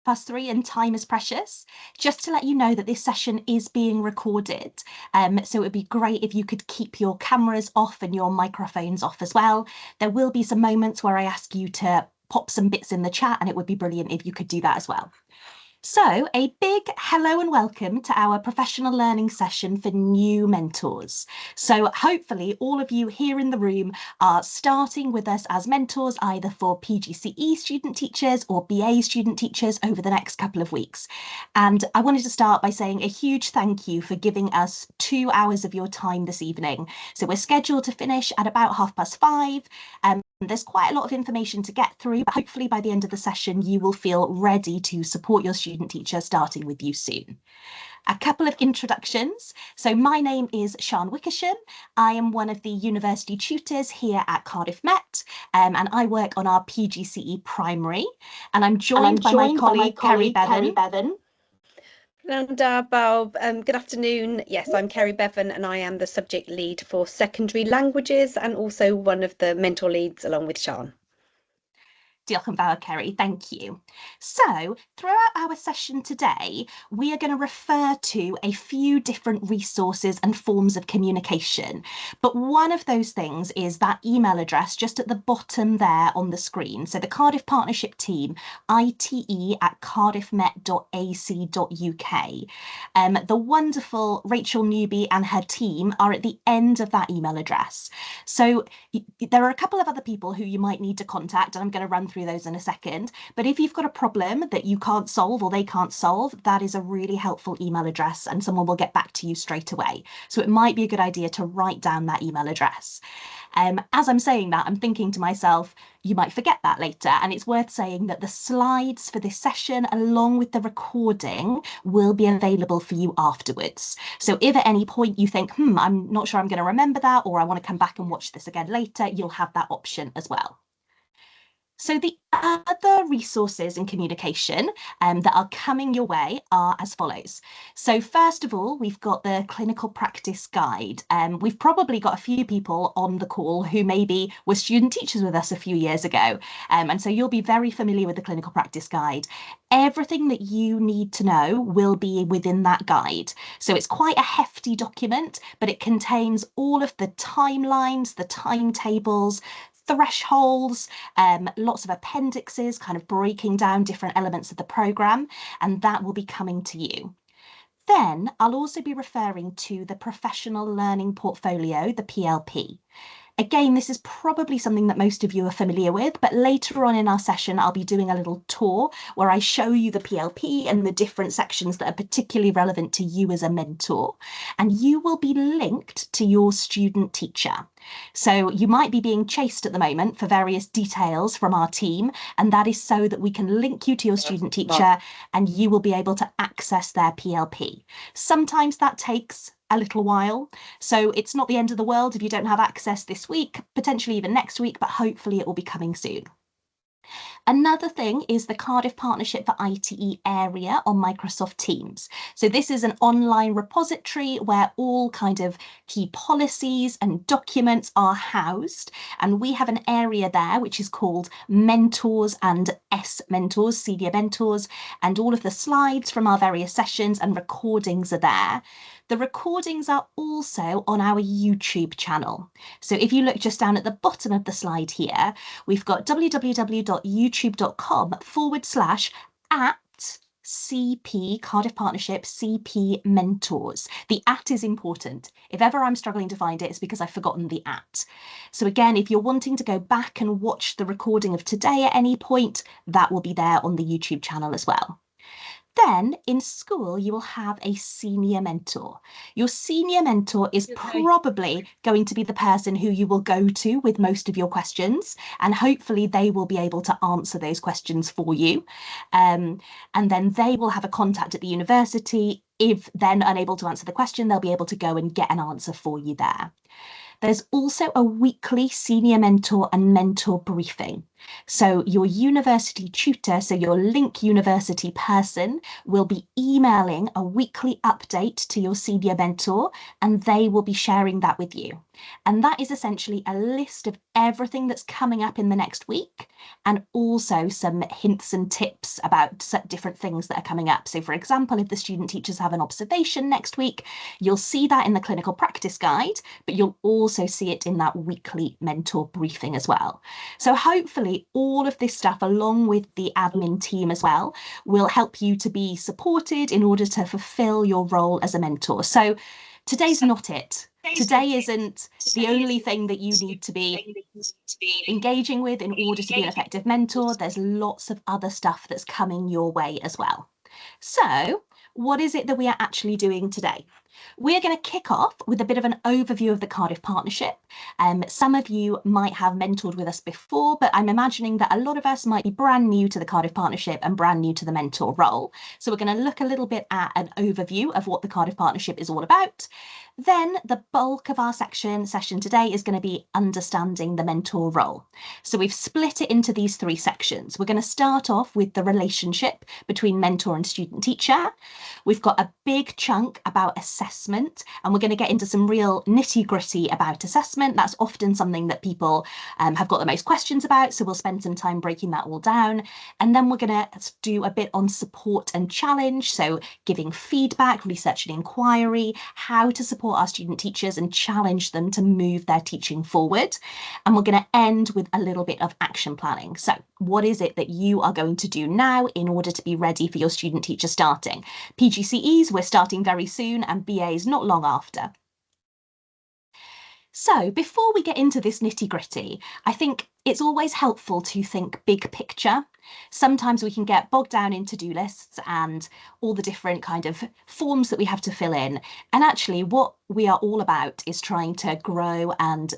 3 and time is precious, just to let you know that this session is being recorded. So it would be great if you could keep your cameras off and your microphones off as well. There will be some moments where I ask you to pop some bits in the chat, and it would be brilliant if you could do that as well. So a big hello and welcome to our professional learning session for new mentors. So hopefully all of you here in the room are starting with us as mentors, either for PGCE student teachers or BA student teachers over the next couple of weeks. And I wanted to start by saying a huge thank you for giving us 2 hours of your time this evening. So we're scheduled to finish at about 5:30. There's quite a lot of information to get through, but hopefully by the end of the session, you will feel ready to support your student teacher starting with you soon. A couple of introductions. So my name is Sian Wickersham. I am one of the university tutors here at Cardiff Met, and I work on our PGCE primary. And I'm joined by my colleague, Kerry Bevan. Good afternoon. Yes, I'm Kerry Bevan and I am the subject lead for secondary languages and also one of the mentor leads along with Sian. Diolch yn fawr, Kerry, thank you. So throughout our session today, we are going to refer to a few different resources and forms of communication. But one of those things is that email address just at the bottom there on the screen. So the Cardiff Partnership team, ite@cardiffmet.ac.uk. The wonderful Rachel Newby and her team are at the end of that email address. So there are a couple of other people who you might need to contact, and I'm going to run through those in a second. But if you've got a problem that you can't solve or they can't solve, that is a really helpful email address and someone will get back to you straight away. So it might be a good idea to write down that email address. As I'm saying that, I'm thinking to myself, you might forget that later. And it's worth saying that the slides for this session, along with the recording, will be available for you afterwards. So if at any point you think, I'm not sure I'm going to remember that, or I want to come back and watch this again later, you'll have that option as well. So the other resources in communication that are coming your way are as follows. So first of all, we've got the clinical practice guide. We've probably got a few people on the call who maybe were student teachers with us a few years ago. And so you'll be very familiar with the clinical practice guide. Everything that you need to know will be within that guide. So it's quite a hefty document, but it contains all of the timelines, the timetables, thresholds, lots of appendixes, kind of breaking down different elements of the programme, and that will be coming to you. Then I'll also be referring to the Professional Learning Portfolio, the PLP. Again, this is probably something that most of you are familiar with, but later on in our session, I'll be doing a little tour where I show you the PLP and the different sections that are particularly relevant to you as a mentor. And you will be linked to your student teacher. So you might be being chased at the moment for various details from our team, and that is so that we can link you to your student teacher and you will be able to access their PLP. Sometimes that takes a little while, so it's not the end of the world if you don't have access this week, potentially even next week, but hopefully it will be coming soon. Another thing is the Cardiff Partnership for ITE area on Microsoft Teams. So this is an online repository where all kind of key policies and documents are housed. And we have an area there which is called Mentors and S-Mentors, Senior Mentors, and all of the slides from our various sessions and recordings are there. The recordings are also on our YouTube channel. So if you look just down at the bottom of the slide here, we've got www.youtube.com/@CP Cardiff Partnership CP Mentors. The @ is important. If ever I'm struggling to find it, it's because I've forgotten the @. So again, if you're wanting to go back and watch the recording of today at any point, that will be there on the YouTube channel as well. Then in school, you will have a senior mentor. Your senior mentor is probably going to be the person who you will go to with most of your questions, and hopefully they will be able to answer those questions for you. And then they will have a contact at the university. If then unable to answer the question, they'll be able to go and get an answer for you there. There's also a weekly senior mentor and mentor briefing. So your university tutor, so your Link University person, will be emailing a weekly update to your senior mentor, and they will be sharing that with you. And that is essentially a list of everything that's coming up in the next week, and also some hints and tips about different things that are coming up. So for example, if the student teachers have an observation next week, you'll see that in the clinical practice guide, but you'll also see it in that weekly mentor briefing as well. So hopefully all of this stuff, along with the admin team as well, will help you to be supported in order to fulfill your role as a mentor. So today's not it. Today isn't the only thing that you need to be engaging with in order to be an effective mentor. There's lots of other stuff that's coming your way as well. So what is it that we are actually doing today? We're going to kick off with a bit of an overview of the Cardiff Partnership. Some of you might have mentored with us before, but I'm imagining that a lot of us might be brand new to the Cardiff Partnership and brand new to the mentor role. So we're going to look a little bit at an overview of what the Cardiff Partnership is all about. Then the bulk of our session today is going to be understanding the mentor role. So we've split it into these three sections. We're going to start off with the relationship between mentor and student teacher. We've got a big chunk about assessment, and we're going to get into some real nitty-gritty about assessment. That's often something that people have got the most questions about, so we'll spend some time breaking that all down. And then we're going to do a bit on support and challenge, so giving feedback, research and inquiry, how to support our student teachers and challenge them to move their teaching forward. And we're going to end with a little bit of action planning. So what is it that you are going to do now in order to be ready for your student teacher starting? PGCEs, we're starting very soon, and BAs not long after. So before we get into this nitty-gritty, I think it's always helpful to think big picture. Sometimes we can get bogged down in to-do lists and all the different kind of forms that we have to fill in. And actually what we are all about is trying to grow and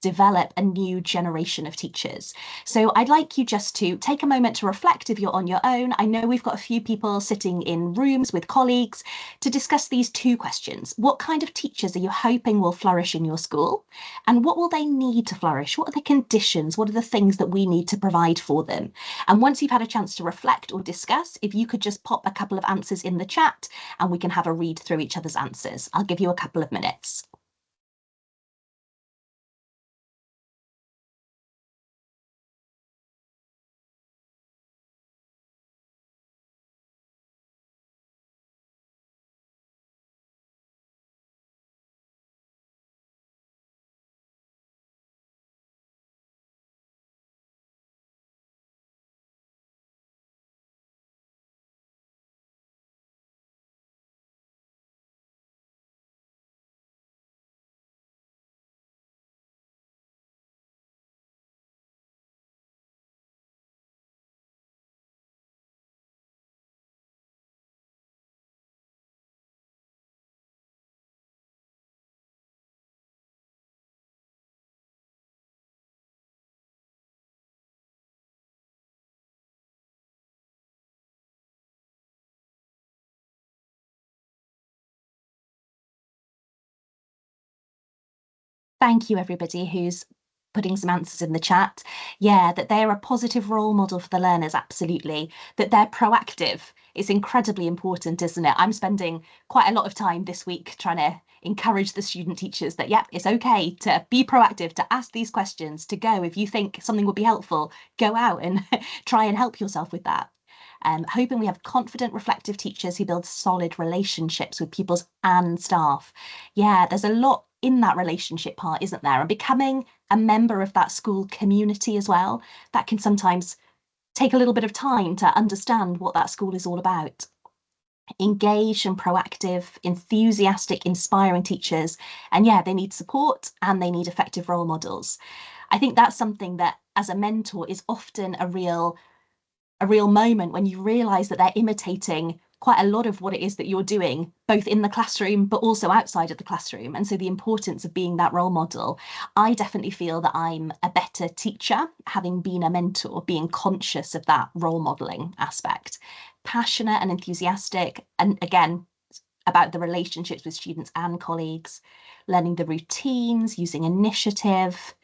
develop a new generation of teachers. So I'd like you just to take a moment to reflect if you're on your own. I know we've got a few people sitting in rooms with colleagues to discuss these two questions. What kind of teachers are you hoping will flourish in your school? And what will they need to flourish? What are the conditions? What are the things that we need to provide for them? And once you've had a chance to reflect or discuss, if you could just pop a couple of answers in the chat and we can have a read through each other's answers. I'll give you a couple of minutes. Thank you, everybody who's putting some answers in the chat. Yeah, that they're a positive role model for the learners, absolutely. That they're proactive. It's incredibly important, isn't it? I'm spending quite a lot of time this week trying to encourage the student teachers that, yep, it's okay to be proactive, to ask these questions, to go. If you think something would be helpful, go out and try and help yourself with that. Hoping we have confident, reflective teachers who build solid relationships with pupils and staff. Yeah, there's a lot in that relationship part, isn't there? And becoming a member of that school community as well, that can sometimes take a little bit of time to understand what that school is all about. Engaged and proactive, enthusiastic, inspiring teachers. And yeah, they need support and they need effective role models. I think that's something that as a mentor is often a real moment when you realize that they're imitating quite a lot of what it is that you're doing, both in the classroom, but also outside of the classroom. And so the importance of being that role model. I definitely feel that I'm a better teacher, having been a mentor, being conscious of that role modeling aspect. Passionate and enthusiastic, and again, about the relationships with students and colleagues, learning the routines, using initiative,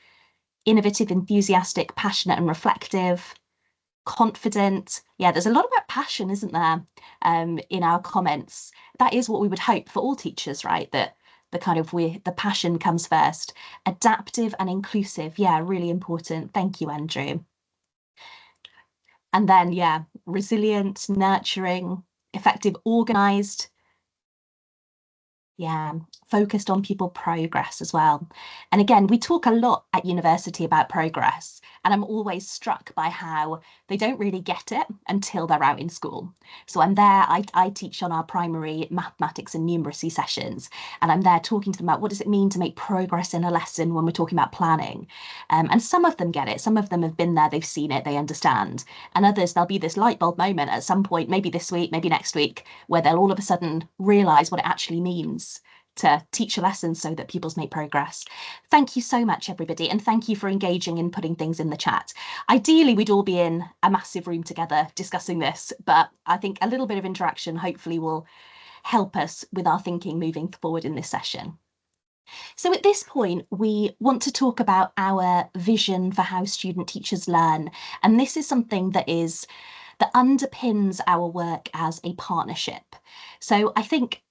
innovative, enthusiastic, passionate and reflective, confident. Yeah, there's a lot about passion, isn't there, in our comments. That is what we would hope for all teachers, right? That the passion comes first. Adaptive and inclusive. Yeah, really important. Thank you, Andrew. And then, yeah, resilient, nurturing, effective, organized. Yeah, focused on people progress as well. And again, we talk a lot at university about progress, and I'm always struck by how they don't really get it until they're out in school. So I'm there, I teach on our primary mathematics and numeracy sessions, and I'm there talking to them about what does it mean to make progress in a lesson when we're talking about planning. And some of them get it, some of them have been there, they've seen it, they understand. And others, there'll be this light bulb moment at some point, maybe this week, maybe next week, where they'll all of a sudden realise what it actually means to teach a lesson so that pupils make progress. Thank you so much, everybody, and thank you for engaging in putting things in the chat. Ideally, we'd all be in a massive room together discussing this, but I think a little bit of interaction hopefully will help us with our thinking moving forward in this session. So at this point, we want to talk about our vision for how student teachers learn, and this is something that underpins our work as a partnership. So I think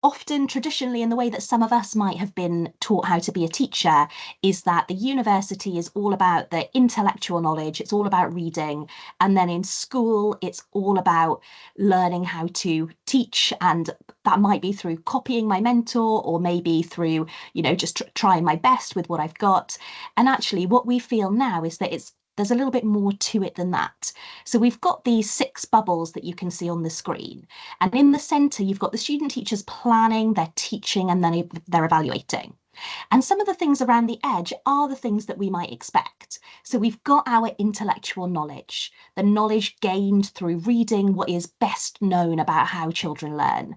often traditionally in the way that some of us might have been taught how to be a teacher is that the university is all about the intellectual knowledge, it's all about reading, and then in school it's all about learning how to teach, and that might be through copying my mentor or maybe through just trying my best with what I've got. And actually what we feel now is that there's a little bit more to it than that. So we've got these 6 bubbles that you can see on the screen. And in the centre, you've got the student teachers planning, they're teaching, and then they're evaluating. And some of the things around the edge are the things that we might expect. So we've got our intellectual knowledge, the knowledge gained through reading what is best known about how children learn.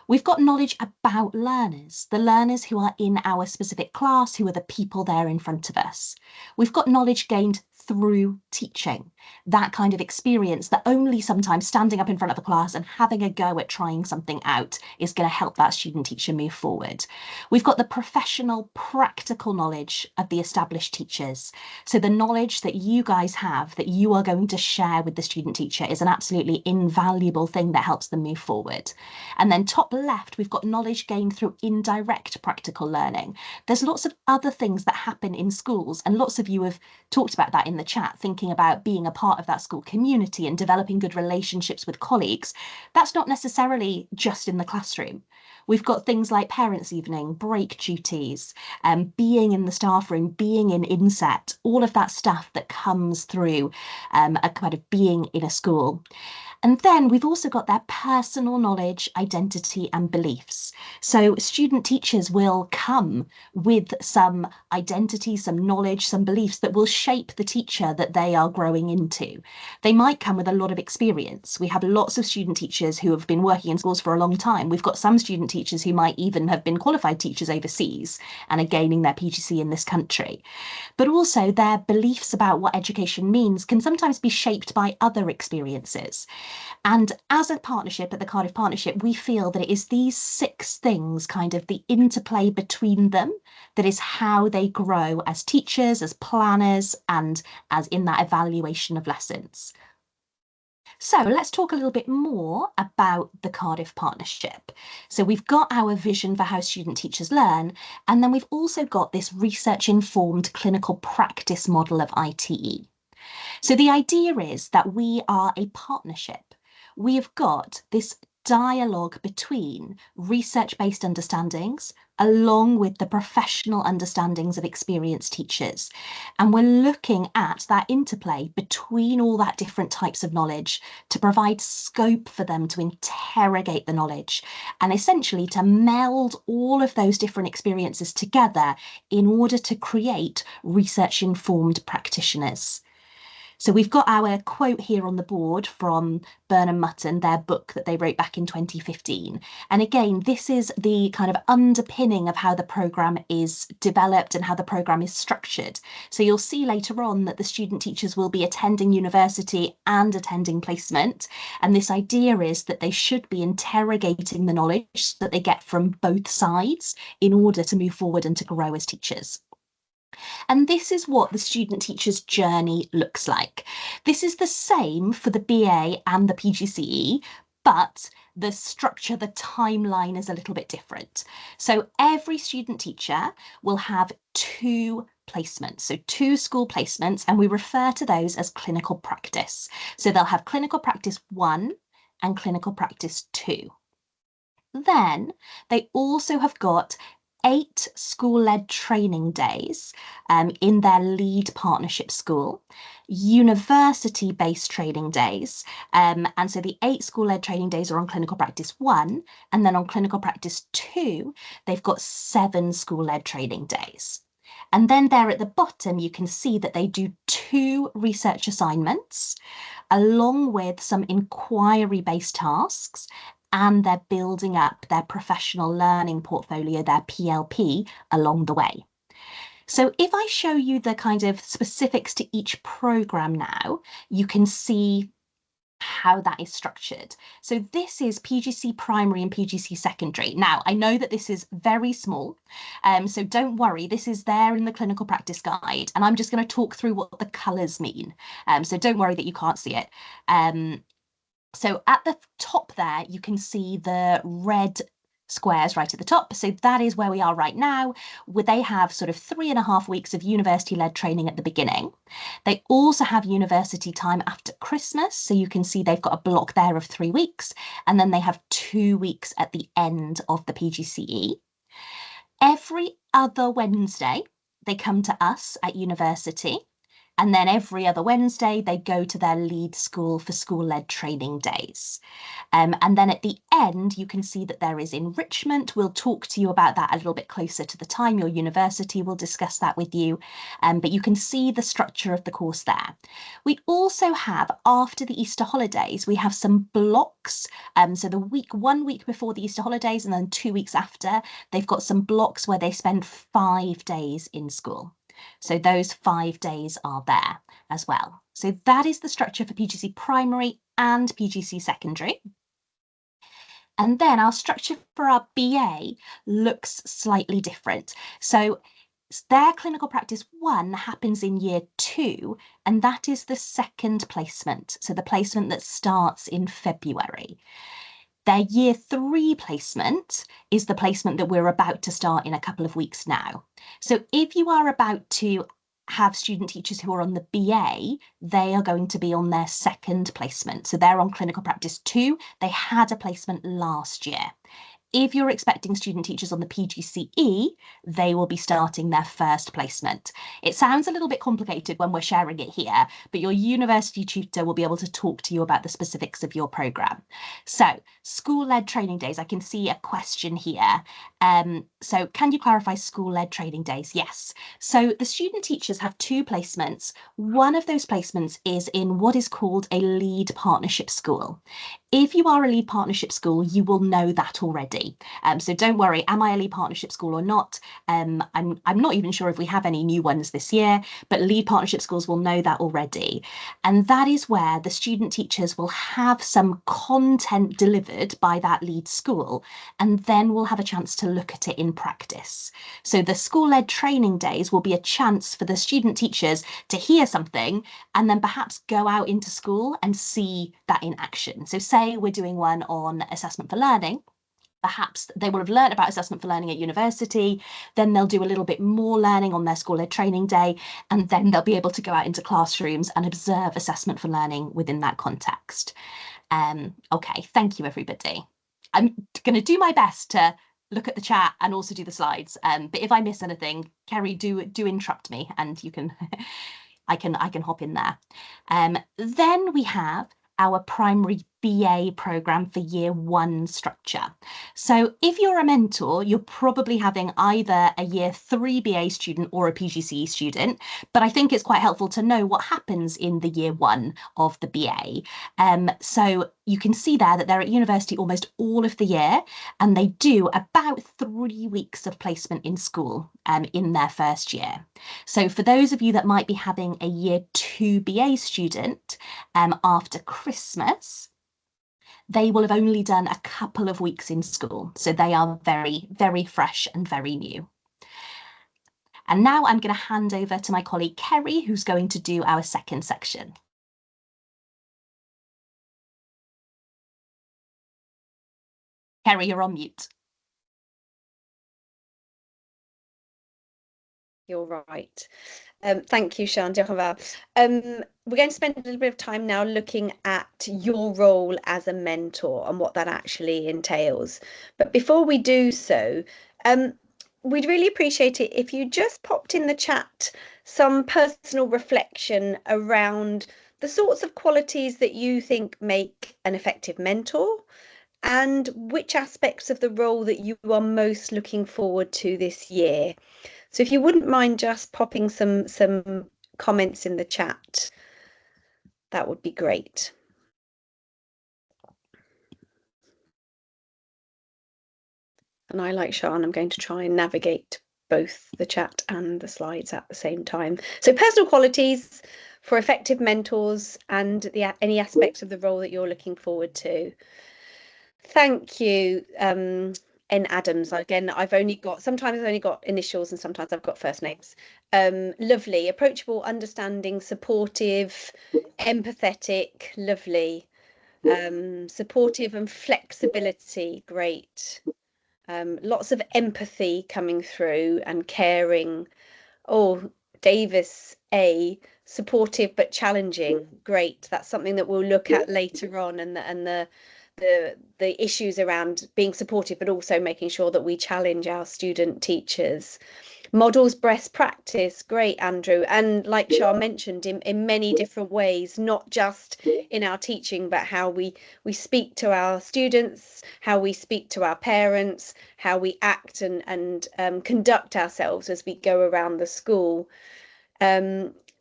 We've got knowledge about learners, the learners who are in our specific class, who are the people there in front of us. We've got knowledge gained through teaching, that kind of experience that only sometimes standing up in front of a class and having a go at trying something out is going to help that student teacher move forward. We've got the professional, practical knowledge of the established teachers. So the knowledge that you guys have that you are going to share with the student teacher is an absolutely invaluable thing that helps them move forward. And then top left, we've got knowledge gained through indirect practical learning. There's lots of other things that happen in schools, and lots of you have talked about that in the chat, thinking about being a part of that school community and developing good relationships with colleagues. That's not necessarily just in the classroom. We've got things like parents' evening, break duties, being in the staff room, being in inset, all of that stuff that comes through a kind of being in a school. And then we've also got their personal knowledge, identity and beliefs. So student teachers will come with some identity, some knowledge, some beliefs that will shape the teacher that they are growing into. They might come with a lot of experience. We have lots of student teachers who have been working in schools for a long time. We've got some student teachers who might even have been qualified teachers overseas and are gaining their PGC in this country. But also their beliefs about what education means can sometimes be shaped by other experiences. And as a partnership at the Cardiff Partnership, we feel that it is these 6 things, kind of the interplay between them, that is how they grow as teachers, as planners, and as in that evaluation of lessons. So let's talk a little bit more about the Cardiff Partnership. So we've got our vision for how student teachers learn, and then we've also got this research-informed clinical practice model of ITE. So the idea is that we are a partnership. We have got this dialogue between research-based understandings along with the professional understandings of experienced teachers. And we're looking at that interplay between all that different types of knowledge to provide scope for them to interrogate the knowledge and essentially to meld all of those different experiences together in order to create research-informed practitioners. So we've got our quote here on the board from Burnham Mutton, their book that they wrote back in 2015. And again, this is the kind of underpinning of how the programme is developed and how the programme is structured. So you'll see later on that the student teachers will be attending university and attending placement. And this idea is that they should be interrogating the knowledge that they get from both sides in order to move forward and to grow as teachers. And this is what the student teacher's journey looks like. This is the same for the BA and the PGCE, but the structure, the timeline is a little bit different. So every student teacher will have two placements, so two school placements, and we refer to those as clinical practice. So they'll have clinical practice 1 and clinical practice 2. Then they also have got 8 school-led training days in their lead partnership school, university-based training days. And so the 8 school-led training days are on clinical practice 1, and then on clinical practice 2, they've got 7 school-led training days. And then there at the bottom, you can see that they do 2 research assignments, along with some inquiry-based tasks, and they're building up their professional learning portfolio, their PLP, along the way. So if I show you the kind of specifics to each program now, you can see how that is structured. So this is PGC primary and PGC secondary. Now, I know that this is very small, so don't worry, this is there in the clinical practice guide, and I'm just going to talk through what the colours mean. So don't worry that you can't see it. So at the top there, you can see the red squares right at the top. So that is where we are right now, where they have sort of 3.5 weeks of university-led training at the beginning. They also have university time after Christmas. So you can see they've got a block there of 3 weeks, and then they have 2 weeks at the end of the PGCE. Every other Wednesday, they come to us at university. And then every other Wednesday, they go to their lead school for school-led training days. And then at the end, you can see that there is enrichment. We'll talk to you about that a little bit closer to the time. Your university will discuss that with you. But you can see the structure of the course there. We also have, after the Easter holidays, we have some blocks. So the 1 week before the Easter holidays and then 2 weeks after, they've got some blocks where they spend 5 days in school. So those 5 days are there as well. So that is the structure for PGC primary and PGC secondary. And then our structure for our BA looks slightly different. So their clinical practice 1 happens in year 2, and that is the second placement. So the placement that starts in February. Their year 3 placement is the placement that we're about to start in a couple of weeks now. So if you are about to have student teachers who are on the BA, they are going to be on their second placement. So they're on clinical practice 2. They had a placement last year. If you're expecting student teachers on the PGCE, they will be starting their first placement. It sounds a little bit complicated when we're sharing it here, but your university tutor will be able to talk to you about the specifics of your programme. So school-led training days, I can see a question here. So can you clarify school-led training days? Yes. So the student teachers have 2 placements. One of those placements is in what is called a lead partnership school. If you are a lead partnership school, you will know that already. So don't worry, am I a lead partnership school or not? I'm not even sure if we have any new ones this year, but lead partnership schools will know that already. And that is where the student teachers will have some content delivered by that lead school, and then we'll have a chance to look at it in practice. So the school-led training days will be a chance for the student teachers to hear something and then perhaps go out into school and see that in action. So say we're doing one on assessment for learning, perhaps they will have learned about assessment for learning at university, then they'll do a little bit more learning on their school-led training day, and then they'll be able to go out into classrooms and observe assessment for learning within that context. Okay, thank you, everybody. I'm going to do my best to look at the chat and also do the slides, but if I miss anything, Kerry, do interrupt me, and you can I can hop in there. Then we have our primary BA programme for year 1 structure. So if you're a mentor, you're probably having either a year 3 BA student or a PGCE student, but I think it's quite helpful to know what happens in the year 1 of the BA. So you can see there that they're at university almost all of the year, and they do about 3 weeks of placement in school in their first year. So for those of you that might be having a year 2 BA student after Christmas, they will have only done a couple of weeks in school. So they are very, very fresh and very new. And now I'm going to hand over to my colleague Kerry, who's going to do our second section. Kerry, you're on mute. You're right. Thank you, Sian. Diolch yn fawr. We're going to spend a little bit of time now looking at your role as a mentor and what that actually entails. But before we do so, we'd really appreciate it if you just popped in the chat some personal reflection around the sorts of qualities that you think make an effective mentor and which aspects of the role that you are most looking forward to this year. So if you wouldn't mind just popping some comments in the chat, that would be great. And I, like Sian, I'm going to try and navigate both the chat and the slides at the same time. So personal qualities for effective mentors and any aspects of the role that you're looking forward to. Thank you, N. Adams. Again, sometimes I've only got initials and sometimes I've got first names. Lovely, approachable, understanding, supportive, empathetic, lovely. Supportive and flexibility, great. Lots of empathy coming through and caring. Oh, Davis A, supportive but challenging, great. That's something that we'll look at later on, and the issues around being supportive, but also making sure that we challenge our student teachers. Models best practice, great, Andrew. And like Sian mentioned, in many different ways, not just in our teaching, but how we speak to our students, how we speak to our parents, how we act and conduct ourselves as we go around the school.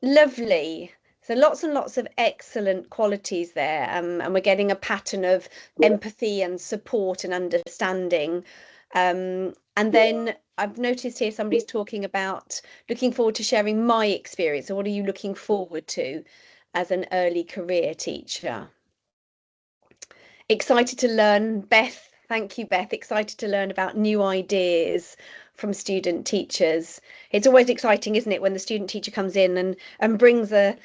Lovely. So lots and lots of excellent qualities there, and we're getting a pattern of empathy and support and understanding. And then I've noticed here somebody's talking about looking forward to sharing my experience. So what are you looking forward to as an early career teacher? Excited to learn, Beth. Thank you, Beth. Excited to learn about new ideas from student teachers. It's always exciting, isn't it, when the student teacher comes in and brings a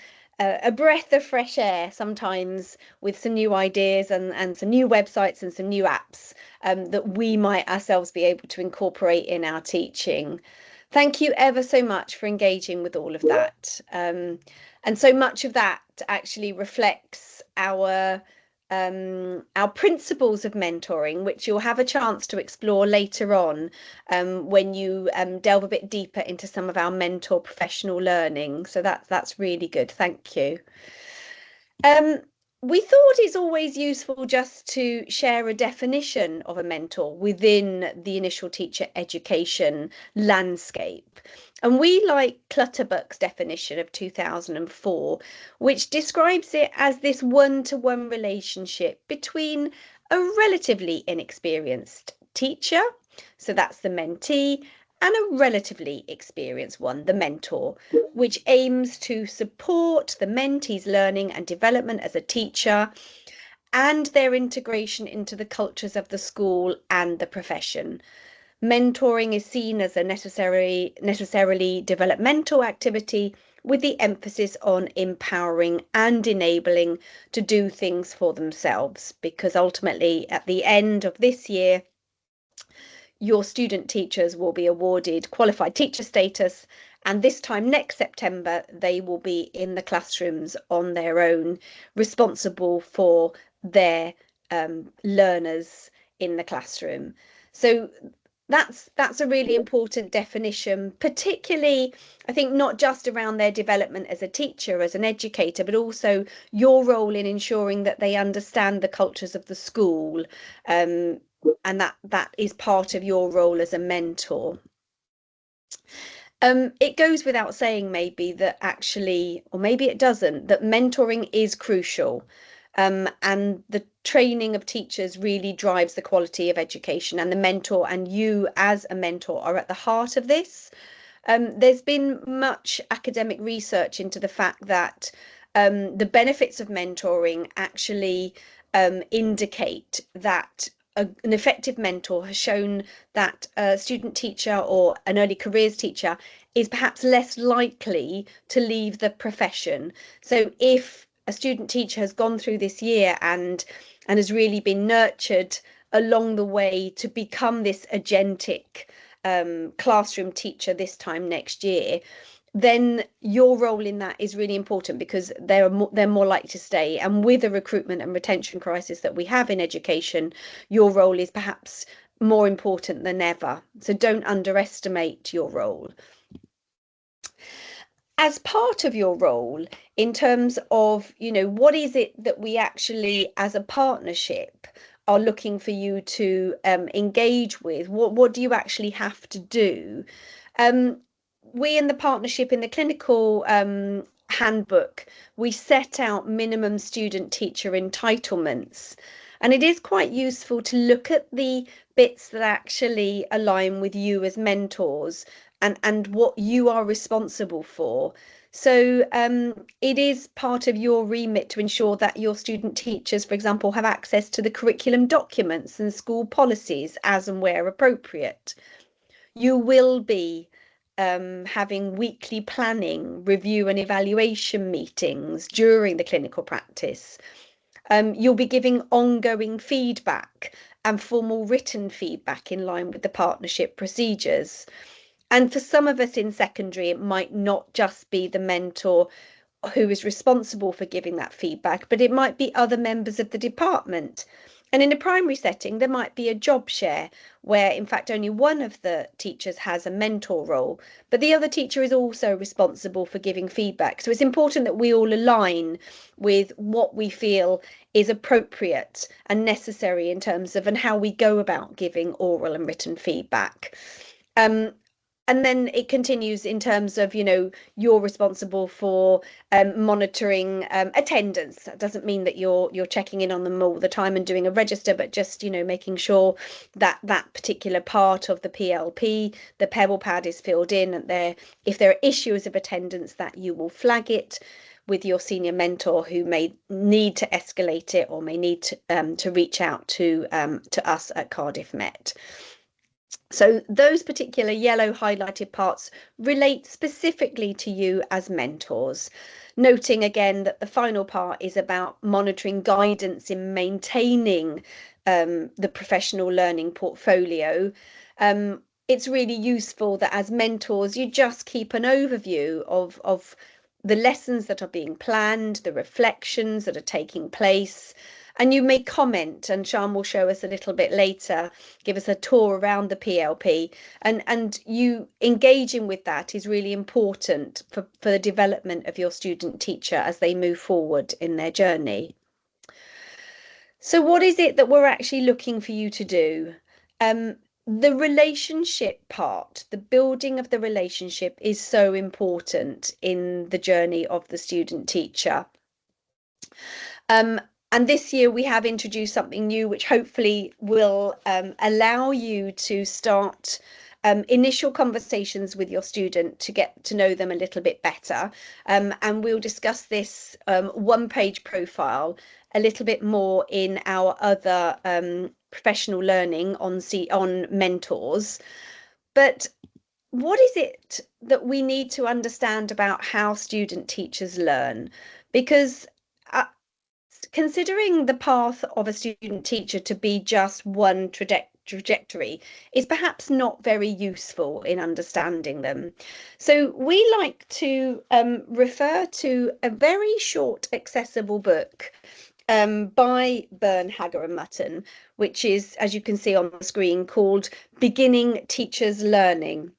breath of fresh air, sometimes with some new ideas and some new websites and some new apps that we might ourselves be able to incorporate in our teaching. Thank you ever so much for engaging with all of that. And so much of that actually reflects our principles of mentoring, which you'll have a chance to explore later on when you delve a bit deeper into some of our mentor professional learning. So that's really good. Thank you. We thought it's always useful just to share a definition of a mentor within the initial teacher education landscape. And we like Clutterbuck's definition of 2004, which describes it as this one-to-one relationship between a relatively inexperienced teacher, so that's the mentee, and a relatively experienced one, the mentor, which aims to support the mentee's learning and development as a teacher and their integration into the cultures of the school and the profession. Mentoring is seen as a necessarily developmental activity with the emphasis on empowering and enabling to do things for themselves, because ultimately at the end of this year, your student teachers will be awarded qualified teacher status, and this time next September they will be in the classrooms on their own, responsible for their learners in the classroom. So that's a really important definition, particularly I think not just around their development as a teacher, as an educator, but also your role in ensuring that they understand the cultures of the school, and that is part of your role as a mentor. It goes without saying maybe that actually, or maybe it doesn't, that mentoring is crucial. And the training of teachers really drives the quality of education, and the mentor and you as a mentor are at the heart of this. There's been much academic research into the fact that the benefits of mentoring actually indicate that an effective mentor has shown that a student teacher or an early careers teacher is perhaps less likely to leave the profession. So if a student teacher has gone through this year and has really been nurtured along the way to become this agentic classroom teacher this time next year, then your role in that is really important, because they're more likely to stay. And with the recruitment and retention crisis that we have in education, your role is perhaps more important than ever. So don't underestimate your role. As part of your role, in terms of, what is it that we actually, as a partnership, are looking for you to engage with? What do you actually have to do? We in the partnership, in the clinical handbook, we set out minimum student teacher entitlements. And it is quite useful to look at the bits that actually align with you as mentors and what you are responsible for. So it is part of your remit to ensure that your student teachers, for example, have access to the curriculum documents and school policies as and where appropriate. You will be having weekly planning, review and evaluation meetings during the clinical practice. You'll be giving ongoing feedback and formal written feedback in line with the partnership procedures. And for some of us in secondary, it might not just be the mentor who is responsible for giving that feedback, but it might be other members of the department. And in a primary setting, there might be a job share where, in fact, only one of the teachers has a mentor role, but the other teacher is also responsible for giving feedback. So it's important that we all align with what we feel is appropriate and necessary in terms of and how we go about giving oral and written feedback. And then it continues in terms of, you're responsible for monitoring attendance. That doesn't mean that you're checking in on them all the time and doing a register, but just, making sure that that particular part of the PLP, the Pebble Pad, is filled in, and if there are issues of attendance, that you will flag it with your senior mentor, who may need to escalate it or may need to reach out to us at Cardiff Met. So those particular yellow highlighted parts relate specifically to you as mentors, noting again that the final part is about monitoring guidance in maintaining the professional learning portfolio. It's really useful that as mentors, you just keep an overview of the lessons that are being planned, the reflections that are taking place. And you may comment, and Sian will show us a little bit later, give us a tour around the PLP, and you engaging with that is really important for the development of your student teacher as they move forward in their journey. So what is it that we're actually looking for you to do? The relationship part, the building of the relationship, is so important in the journey of the student teacher. And this year we have introduced something new, which hopefully will allow you to start initial conversations with your student to get to know them a little bit better. And we'll discuss this one-page profile a little bit more in our other professional learning on mentors. But what is it that we need to understand about how student teachers learn? Because considering the path of a student teacher to be just one trajectory is perhaps not very useful in understanding them. So we like to refer to a very short, accessible book by Byrne, Hager and Mutton, which is, as you can see on the screen, called Beginning Teachers Learning.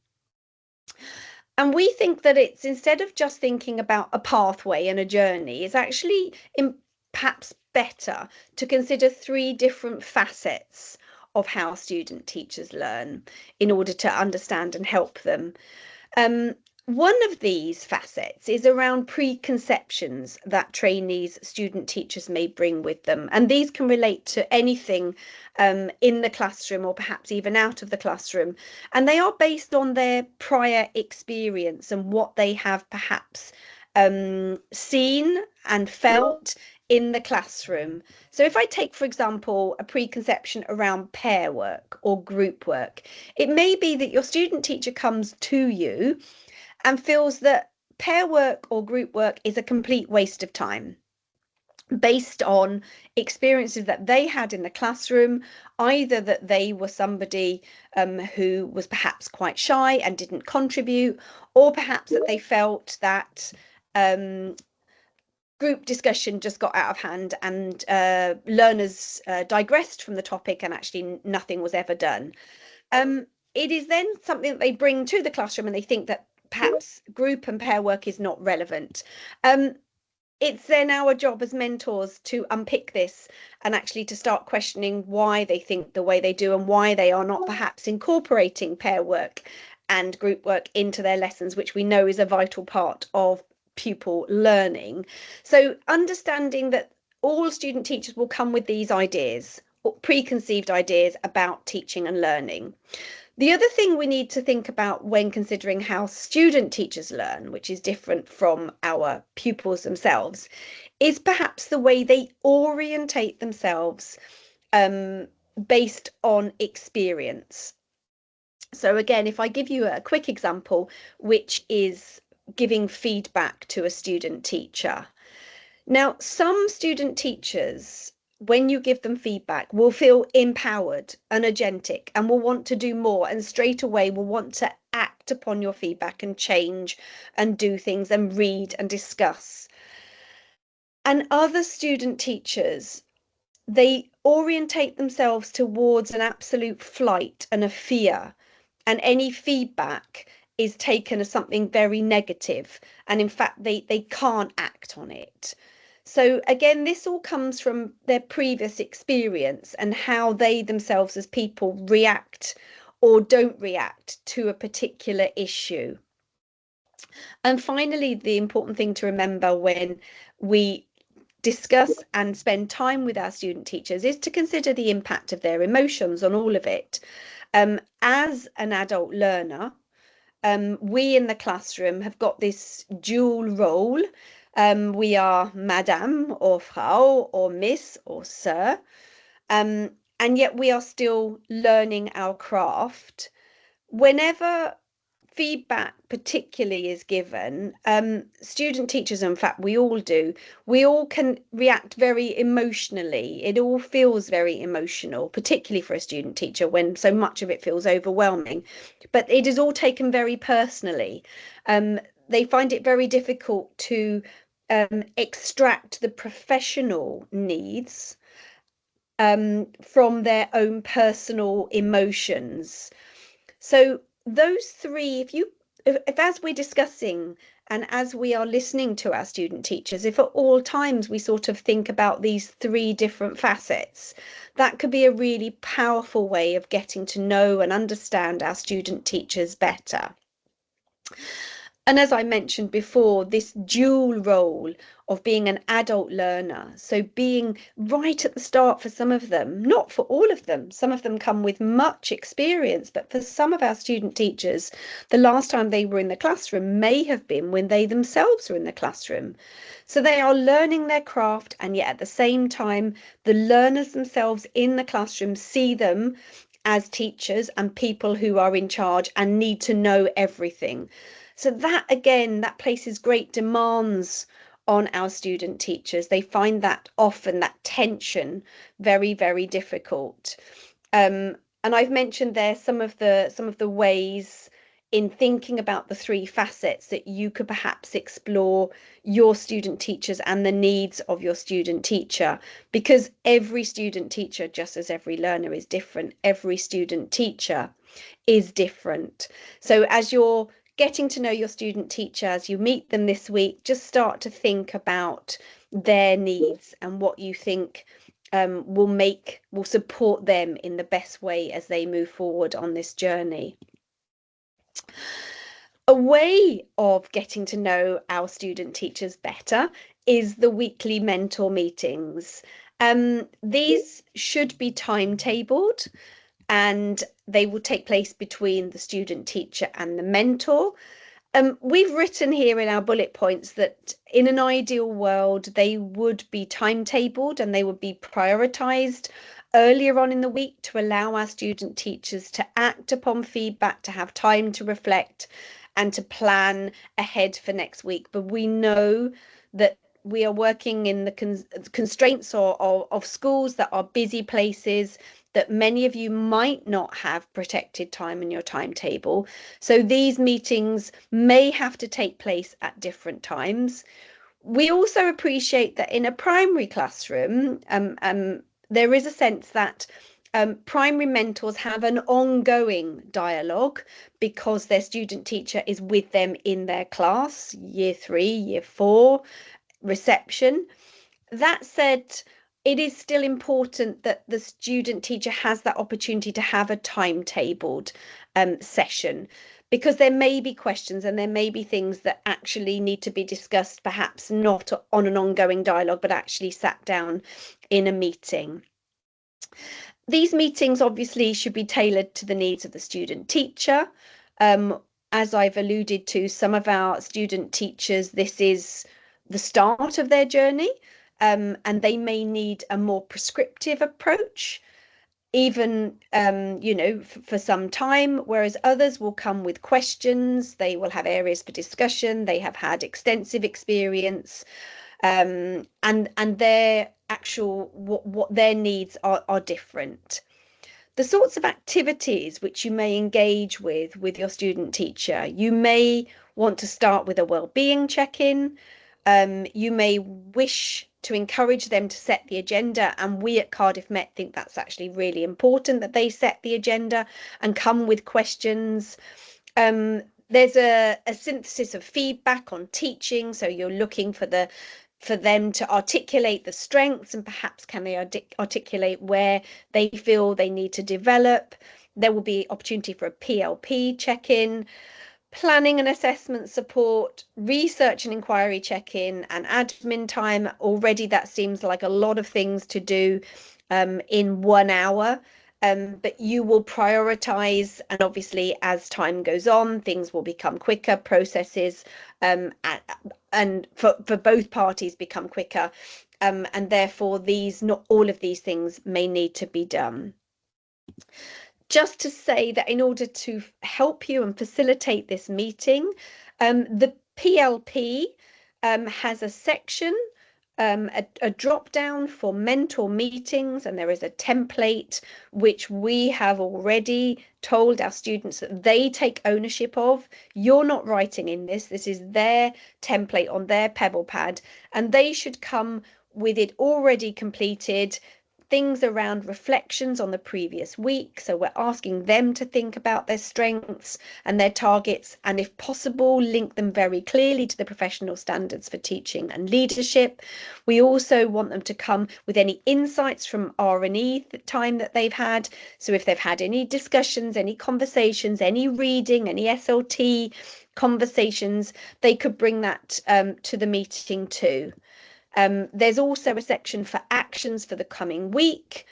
And we think that it's, instead of just thinking about a pathway and a journey, it's actually perhaps better to consider 3 different facets of how student teachers learn in order to understand and help them. One of these facets is around preconceptions that trainees, student teachers may bring with them. And these can relate to anything in the classroom or perhaps even out of the classroom. And they are based on their prior experience and what they have perhaps seen and felt in the classroom. So if I take, for example, a preconception around pair work or group work, it may be that your student teacher comes to you and feels that pair work or group work is a complete waste of time based on experiences that they had in the classroom, either that they were somebody who was perhaps quite shy and didn't contribute, or perhaps that they felt that group discussion just got out of hand and learners digressed from the topic and actually nothing was ever done. It is then something that they bring to the classroom and they think that perhaps group and pair work is not relevant. It's then our job as mentors to unpick this and actually to start questioning why they think the way they do and why they are not perhaps incorporating pair work and group work into their lessons, which we know is a vital part of pupil learning. So understanding that all student teachers will come with these ideas, preconceived ideas about teaching and learning. The other thing we need to think about when considering how student teachers learn, which is different from our pupils themselves, is perhaps the way they orientate themselves based on experience. So again, if I give you a quick example, which is giving feedback to a student teacher. Now, some student teachers, when you give them feedback, will feel empowered, energetic, and will want to do more, and straight away will want to act upon your feedback and change and do things and read and discuss. And other student teachers, they orientate themselves towards an absolute flight and a fear, and any feedback is taken as something very negative, and in fact they can't act on it. So again, this all comes from their previous experience and how they themselves as people react or don't react to a particular issue. And finally, the important thing to remember when we discuss and spend time with our student teachers is to consider the impact of their emotions on all of it. As an adult learner, we in the classroom have got this dual role. We are Madame or Frau or Miss or Sir, and yet we are still learning our craft. Whenever feedback particularly is given, student teachers, in fact we all do, we all can react very emotionally. It all feels very emotional, particularly for a student teacher when so much of it feels overwhelming, but it is all taken very personally. They find it very difficult to extract the professional needs from their own personal emotions. So those three, if as we're discussing and as we are listening to our student teachers, if at all times we sort of think about these three different facets, that could be a really powerful way of getting to know and understand our student teachers better. And as I mentioned before, this dual role of being an adult learner, so being right at the start for some of them, not for all of them. Some of them come with much experience, but for some of our student teachers, the last time they were in the classroom may have been when they themselves were in the classroom. So they are learning their craft, and yet at the same time, the learners themselves in the classroom see them as teachers and people who are in charge and need to know everything. So that again, that places great demands on our student teachers. They find that often, that tension, very, very difficult. And I've mentioned there some of the ways in thinking about the three facets that you could perhaps explore your student teachers and the needs of your student teacher, because every student teacher, just as every learner is different, every student teacher is different. So as you're getting to know your student teacher, as you meet them this week, just start to think about their needs and what you think will support them in the best way as they move forward on this journey. A way of getting to know our student teachers better is the weekly mentor meetings. These should be timetabled, and they will take place between the student teacher and the mentor. We've written here in our bullet points that in an ideal world, they would be timetabled and they would be prioritized earlier on in the week to allow our student teachers to act upon feedback, to have time to reflect and to plan ahead for next week. But we know that we are working in the constraints of schools that are busy places, that many of you might not have protected time in your timetable. So these meetings may have to take place at different times. We also appreciate that in a primary classroom, there is a sense that primary mentors have an ongoing dialogue because their student teacher is with them in their class, year 3, year 4, reception. That said, it is still important that the student teacher has that opportunity to have a timetabled session, because there may be questions and there may be things that actually need to be discussed, perhaps not on an ongoing dialogue, but actually sat down in a meeting. These meetings obviously should be tailored to the needs of the student teacher. As I've alluded to, some of our student teachers, this is the start of their journey, and they may need a more prescriptive approach, even for some time, whereas others will come with questions. They will have areas for discussion. They have had extensive experience, and their actual what their needs are different. The sorts of activities which you may engage with your student teacher, you may want to start with a well-being check-in. You may wish to encourage them to set the agenda, and we at Cardiff Met think that's actually really important that they set the agenda and come with questions. There's a synthesis of feedback on teaching, so you're looking for them to articulate the strengths, and perhaps can they articulate where they feel they need to develop. There will be opportunity for a PLP check-in, planning and assessment support, research and inquiry check-in, and admin time. Already that seems like a lot of things to do in 1 hour. But you will prioritize, and obviously as time goes on, things will become quicker, processes and for both parties become quicker, and therefore not all of these things may need to be done. Just to say that in order to help you and facilitate this meeting, the PLP has a section, a drop down for mentor meetings, and there is a template which we have already told our students that they take ownership of. You're not writing in this is their template on their Pebble Pad, and they should come with it already completed. Things around reflections on the previous week. So we're asking them to think about their strengths and their targets, and if possible, link them very clearly to the professional standards for teaching and leadership. We also want them to come with any insights from R&E time that they've had. So if they've had any discussions, any conversations, any reading, any SLT conversations, they could bring that to the meeting too. There's also a section for actions for the coming week.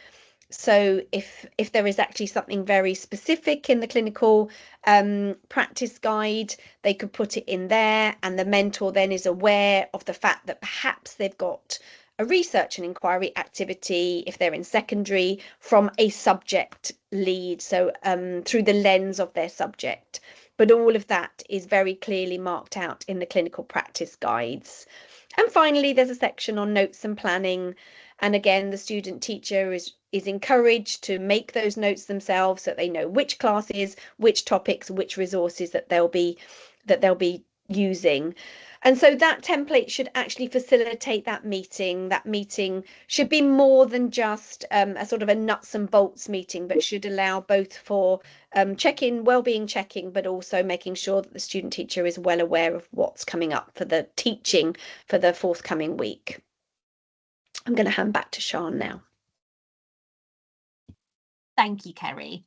So if there is actually something very specific in the clinical practice guide, they could put it in there, and the mentor then is aware of the fact that perhaps they've got a research and inquiry activity if they're in secondary from a subject lead, so through the lens of their subject. But all of that is very clearly marked out in the clinical practice guides. And finally, there's a section on notes and planning. And again, the student teacher is encouraged to make those notes themselves so that they know which classes, which topics, which resources that they'll be using. And so that template should actually facilitate that meeting. That meeting should be more than just a sort of a nuts and bolts meeting, but should allow both for check-in, well-being checking, but also making sure that the student teacher is well aware of what's coming up for the teaching for the forthcoming week. I'm going to hand back to Sian now. Thank you, Kerry.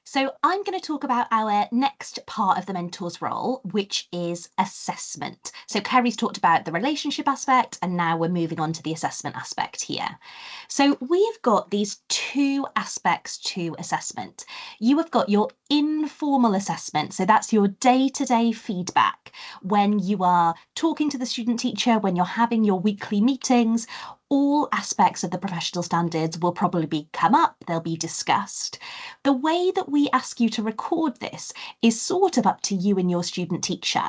So I'm going to talk about our next part of the mentor's role, which is assessment. So Kerry's talked about the relationship aspect, and now we're moving on to the assessment aspect here. So we've got these two aspects to assessment. You have got your informal assessment. So that's your day-to-day feedback when you are talking to the student teacher, when you're having your weekly meetings. All aspects of the professional standards will probably come up, they'll be discussed. The way that we ask you to record this is sort of up to you and your student teacher.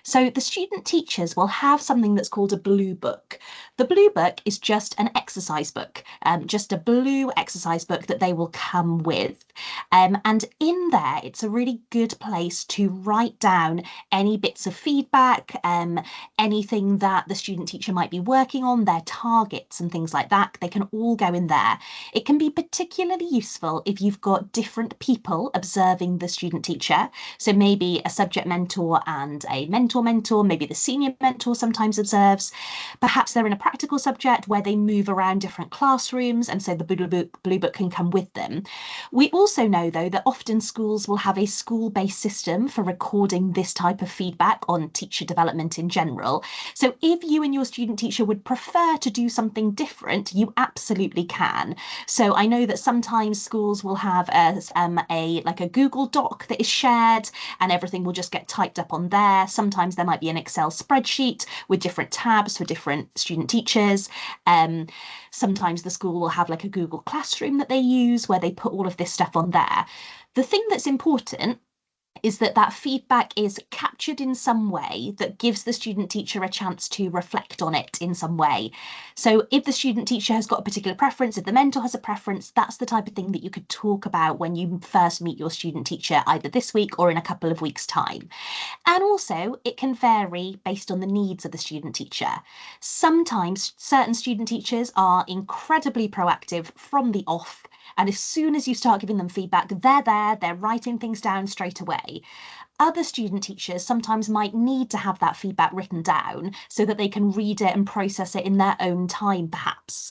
So the student teachers will have something that's called a blue book. The blue book is just an exercise book, just a blue exercise book that they will come with. And in there, it's a really good place to write down any bits of feedback, anything that the student teacher might be working on, their targets and things like that. They can all go in there. It can be particularly useful if you've got different people observing the student teacher. So maybe a subject mentor and a mentor, maybe the senior mentor sometimes observes. Perhaps they're in a practical subject where they move around different classrooms, and so the blue book can come with them. We also know, though, that often schools will have a school-based system for recording this type of feedback on teacher development in general. So if you and your student teacher would prefer to do something different, you absolutely can. So I know that sometimes schools will have a Google Doc that is shared, and everything will just get typed up on there. Sometimes there might be an Excel spreadsheet with different tabs for different student teachers. Sometimes the school will have like a Google Classroom that they use where they put all of this stuff on there. The thing that's important is that that feedback is captured in some way that gives the student teacher a chance to reflect on it in some way. So if the student teacher has got a particular preference, if the mentor has a preference, that's the type of thing that you could talk about when you first meet your student teacher, either this week or in a couple of weeks' time. And also, it can vary based on the needs of the student teacher. Sometimes certain student teachers are incredibly proactive from the off, and as soon as you start giving them feedback, they're there, they're writing things down straight away. Other student teachers sometimes might need to have that feedback written down so that they can read it and process it in their own time, perhaps.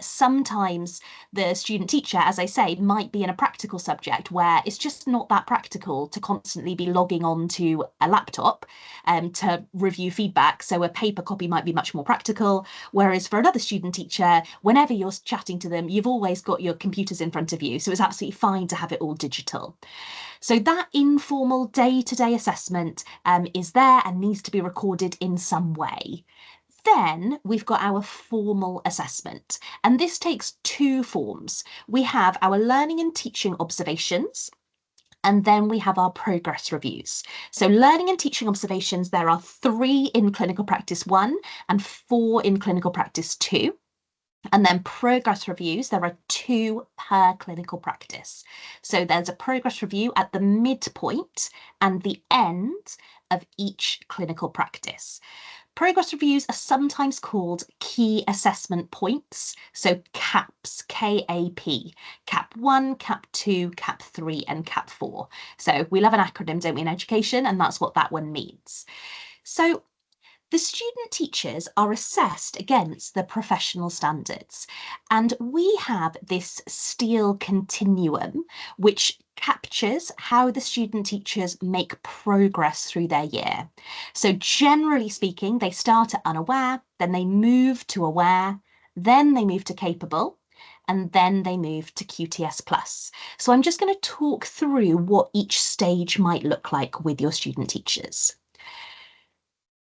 Sometimes the student teacher, as I say, might be in a practical subject where it's just not that practical to constantly be logging on to a laptop to review feedback. So a paper copy might be much more practical. Whereas for another student teacher, whenever you're chatting to them, you've always got your computers in front of you. So it's absolutely fine to have it all digital. So that informal day-to-day assessment is there and needs to be recorded in some way. Then we've got our formal assessment, and this takes two forms. We have our learning and teaching observations, and then we have our progress reviews. So learning and teaching observations, there are 3 in clinical practice 1 and 4 in clinical practice 2. And then progress reviews, there are 2 per clinical practice. So there's a progress review at the midpoint and the end of each clinical practice. Progress reviews are sometimes called key assessment points, so CAPs, K-A-P, CAP 1, CAP 2, CAP 3, and CAP 4. So we love an acronym, don't we, in education, and that's what that one means. So the student teachers are assessed against the professional standards, and we have this steel continuum which captures how the student teachers make progress through their year. So generally speaking, they start at unaware, then they move to aware, then they move to capable, and then they move to QTS+. So I'm just going to talk through what each stage might look like with your student teachers.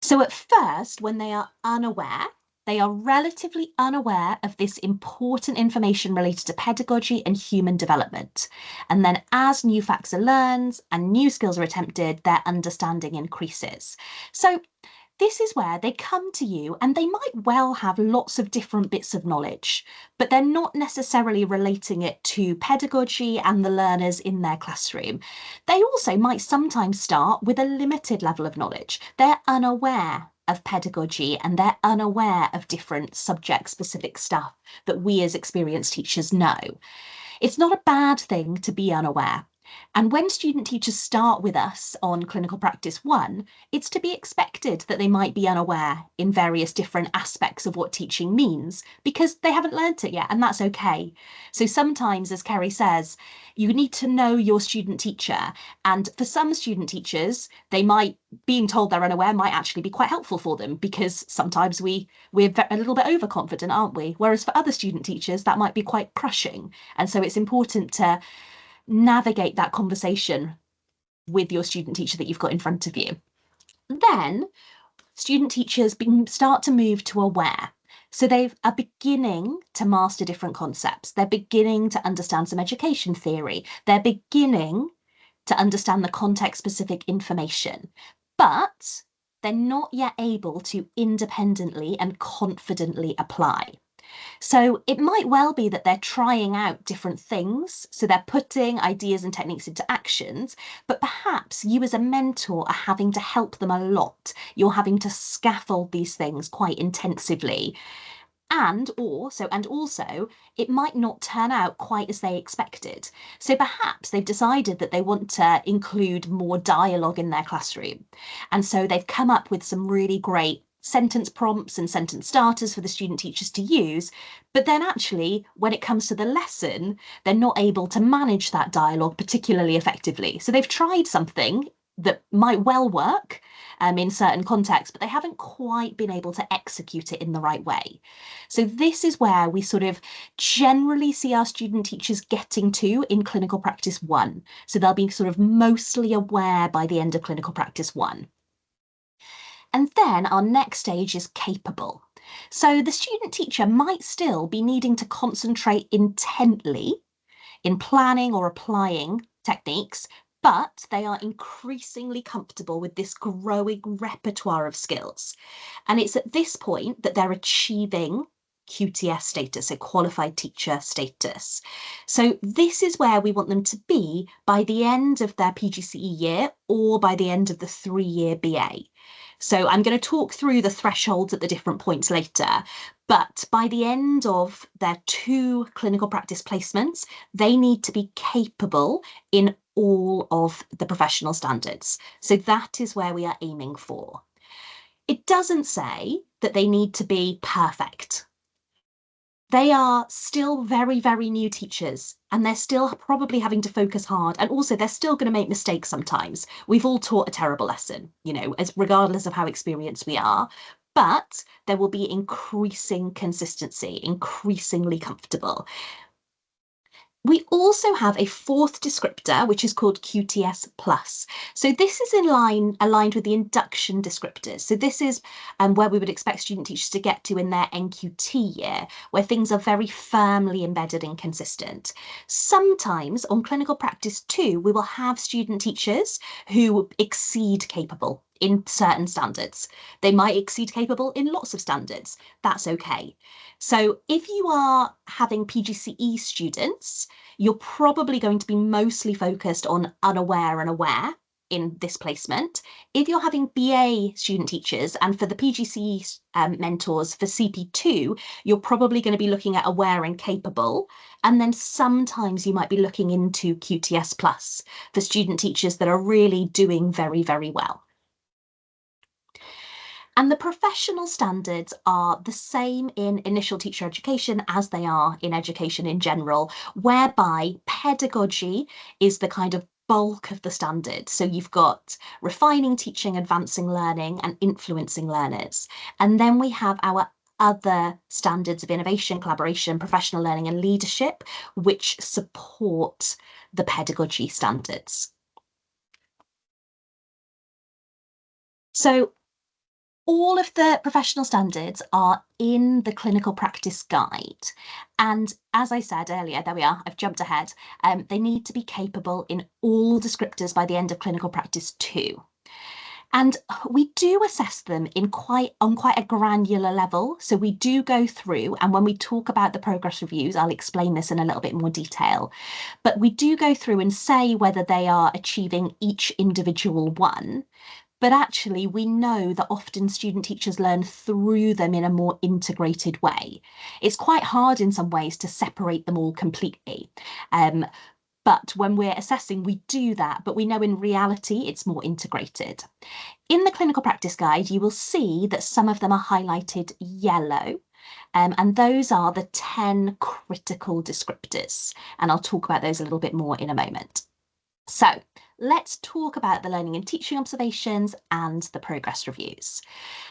So at first, when they are unaware, they are relatively unaware of this important information related to pedagogy and human development. And then as new facts are learned and new skills are attempted, their understanding increases. So this is where they come to you and they might well have lots of different bits of knowledge, but they're not necessarily relating it to pedagogy and the learners in their classroom. They also might sometimes start with a limited level of knowledge. They're unaware of pedagogy and they're unaware of different subject-specific stuff that we as experienced teachers know. It's not a bad thing to be unaware. And when student teachers start with us on Clinical Practice 1, it's to be expected that they might be unaware in various different aspects of what teaching means because they haven't learnt it yet, and that's okay. So sometimes, as Kerry says, you need to know your student teacher. And for some student teachers, being told they're unaware might actually be quite helpful for them because sometimes we're a little bit overconfident, aren't we? Whereas for other student teachers, that might be quite crushing. And so it's important to navigate that conversation with your student teacher that you've got in front of you. Then student teachers start to move to aware. So they are beginning to master different concepts. They're beginning to understand some education theory. They're beginning to understand the context-specific information, but they're not yet able to independently and confidently apply. So it might well be that they're trying out different things. So they're putting ideas and techniques into actions, but perhaps you as a mentor are having to help them a lot. You're having to scaffold these things quite intensively. And also, it might not turn out quite as they expected. So perhaps they've decided that they want to include more dialogue in their classroom. And so they've come up with some really great sentence prompts and sentence starters for the student teachers to use. But then actually, when it comes to the lesson, they're not able to manage that dialogue particularly effectively. So they've tried something that might well work in certain contexts, but they haven't quite been able to execute it in the right way. So this is where we sort of generally see our student teachers getting to in Clinical Practice 1. So they'll be sort of mostly aware by the end of Clinical Practice 1. And then our next stage is capable. So the student teacher might still be needing to concentrate intently in planning or applying techniques, but they are increasingly comfortable with this growing repertoire of skills. And it's at this point that they're achieving QTS status, so qualified teacher status. So this is where we want them to be by the end of their PGCE year or by the end of the 3-year BA. So I'm going to talk through the thresholds at the different points later, but by the end of their 2 clinical practice placements, they need to be capable in all of the professional standards. So that is where we are aiming for. It doesn't say that they need to be perfect. They are still very, very new teachers, and they're still probably having to focus hard. And also, they're still going to make mistakes sometimes. We've all taught a terrible lesson, as regardless of how experienced we are. But there will be increasing consistency, increasingly comfortable. We also have a 4th descriptor, which is called QTS Plus. So this is aligned with the induction descriptors. So this is where we would expect student teachers to get to in their NQT year, where things are very firmly embedded and consistent. Sometimes on Clinical Practice 2, we will have student teachers who exceed capable in certain standards. They might exceed capable in lots of standards. That's okay. So if you are having PGCE students, you're probably going to be mostly focused on unaware and aware in this placement. If you're having BA student teachers, and for the PGCE mentors for CP2, you're probably going to be looking at aware and capable. And then sometimes you might be looking into QTS Plus for student teachers that are really doing very, very well. And the professional standards are the same in initial teacher education as they are in education in general, whereby pedagogy is the kind of bulk of the standard. So you've got refining teaching, advancing learning, and influencing learners. And then we have our other standards of innovation, collaboration, professional learning, and leadership, which support the pedagogy standards. So all of the professional standards are in the clinical practice guide. And as I said earlier, there we are, I've jumped ahead. They need to be capable in all descriptors by the end of clinical practice 2. And we do assess them on quite a granular level. So we do go through, and when we talk about the progress reviews, I'll explain this in a little bit more detail. But we do go through and say whether they are achieving each individual one. But actually, we know that often student teachers learn through them in a more integrated way. It's quite hard in some ways to separate them all completely. But when we're assessing, we do that, but we know in reality it's more integrated. In the clinical practice guide, you will see that some of them are highlighted yellow, and those are the 10 critical descriptors. And I'll talk about those a little bit more in a moment. So let's talk about the learning and teaching observations and the progress reviews.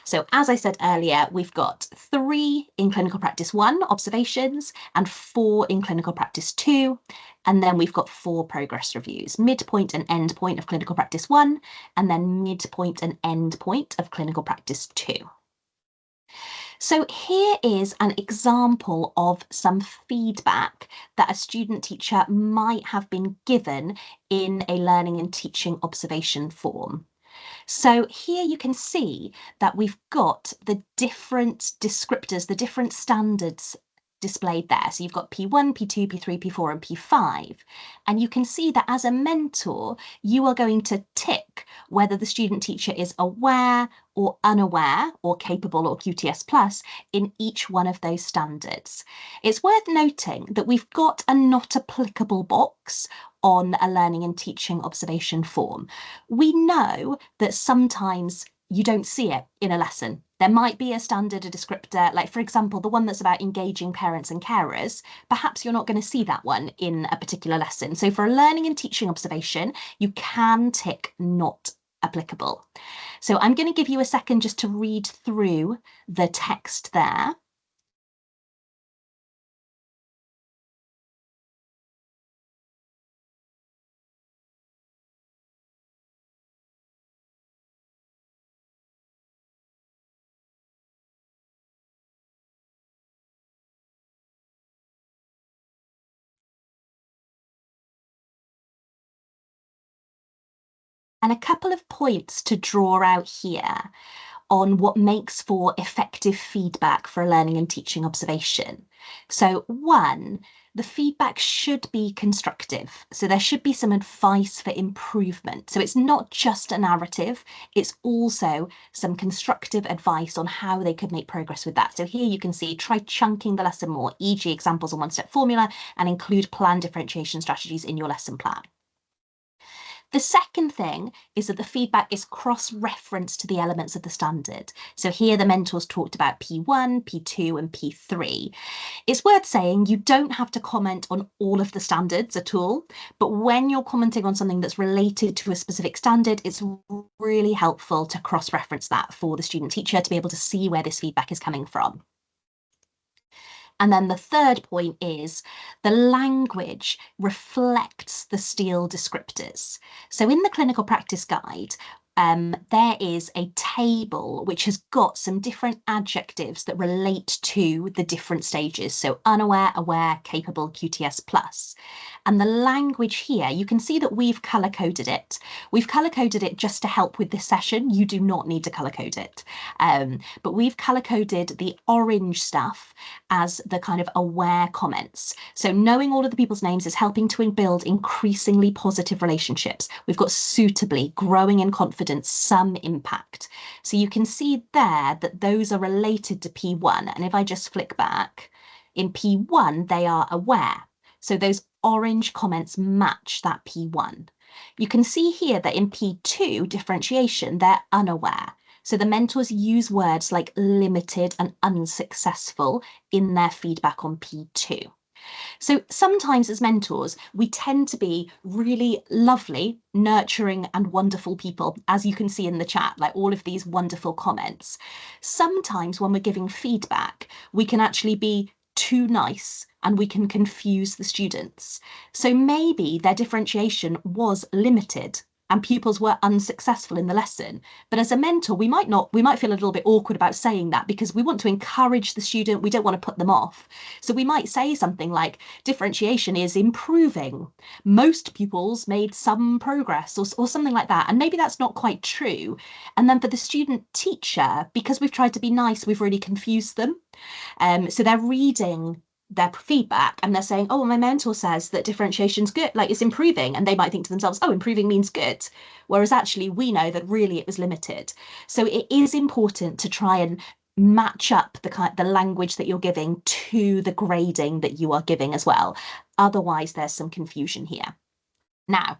So as I said earlier, we've got 3 in clinical practice 1 observations and 4 in clinical practice 2. And then we've got 4 progress reviews, midpoint and end point of clinical practice 1, and then midpoint and end point of clinical practice 2. So here is an example of some feedback that a student teacher might have been given in a learning and teaching observation form. So here you can see that we've got the different descriptors, the different standards displayed there. So you've got P1, P2, P3, P4, and P5. And you can see that as a mentor, you are going to tick whether the student teacher is aware or unaware or capable or QTS plus in each one of those standards. It's worth noting that we've got a not applicable box on a learning and teaching observation form. We know that sometimes you don't see it in a lesson. There might be a standard, a descriptor, like for example, the one that's about engaging parents and carers. Perhaps you're not going to see that one in a particular lesson. So for a learning and teaching observation, you can tick not applicable. So I'm going to give you a second just to read through the text there. And a couple of points to draw out here on what makes for effective feedback for a learning and teaching observation. So 1, the feedback should be constructive. So there should be some advice for improvement. So it's not just a narrative, it's also some constructive advice on how they could make progress with that. So here you can see, try chunking the lesson more, e.g. examples on one-step formula, and include plan differentiation strategies in your lesson plan. The second thing is that the feedback is cross-referenced to the elements of the standard. So here the mentors talked about P1, P2, and P3. It's worth saying you don't have to comment on all of the standards at all, but when you're commenting on something that's related to a specific standard, it's really helpful to cross-reference that for the student teacher to be able to see where this feedback is coming from. And then the third point is the language reflects the STEEL descriptors. So in the clinical practice guide, there is a table which has got some different adjectives that relate to the different stages. So unaware, aware, capable, QTS plus. And the language here, you can see that we've color coded it. We've color coded it just to help with this session. You do not need to color code it. But we've color coded the orange stuff as the kind of aware comments. So knowing all of the people's names is helping to build increasingly positive relationships. We've got suitably, growing in confidence, some impact. So you can see there that those are related to P1. And if I just flick back, in P1, they are aware. So those orange comments match that P1. You can see here that in P2 differentiation, they're unaware. So the mentors use words like limited and unsuccessful in their feedback on P2. So sometimes as mentors, we tend to be really lovely, nurturing and wonderful people, as you can see in the chat, like all of these wonderful comments. Sometimes when we're giving feedback, we can actually be too nice and we can confuse the students. So maybe their differentiation was limited and pupils were unsuccessful in the lesson. But as a mentor, we might feel a little bit awkward about saying that because we want to encourage the student. We don't want to put them off. So we might say something like differentiation is improving. Most pupils made some progress or something like that. And maybe that's not quite true. And then for the student teacher, because we've tried to be nice, we've really confused them. So they're reading their feedback and they're saying, oh, my mentor says that differentiation's good, like it's improving. And they might think to themselves, oh, improving means good. Whereas actually we know that really it was limited. So it is important to try and match up the language that you're giving to the grading that you are giving as well. Otherwise, there's some confusion here. Now,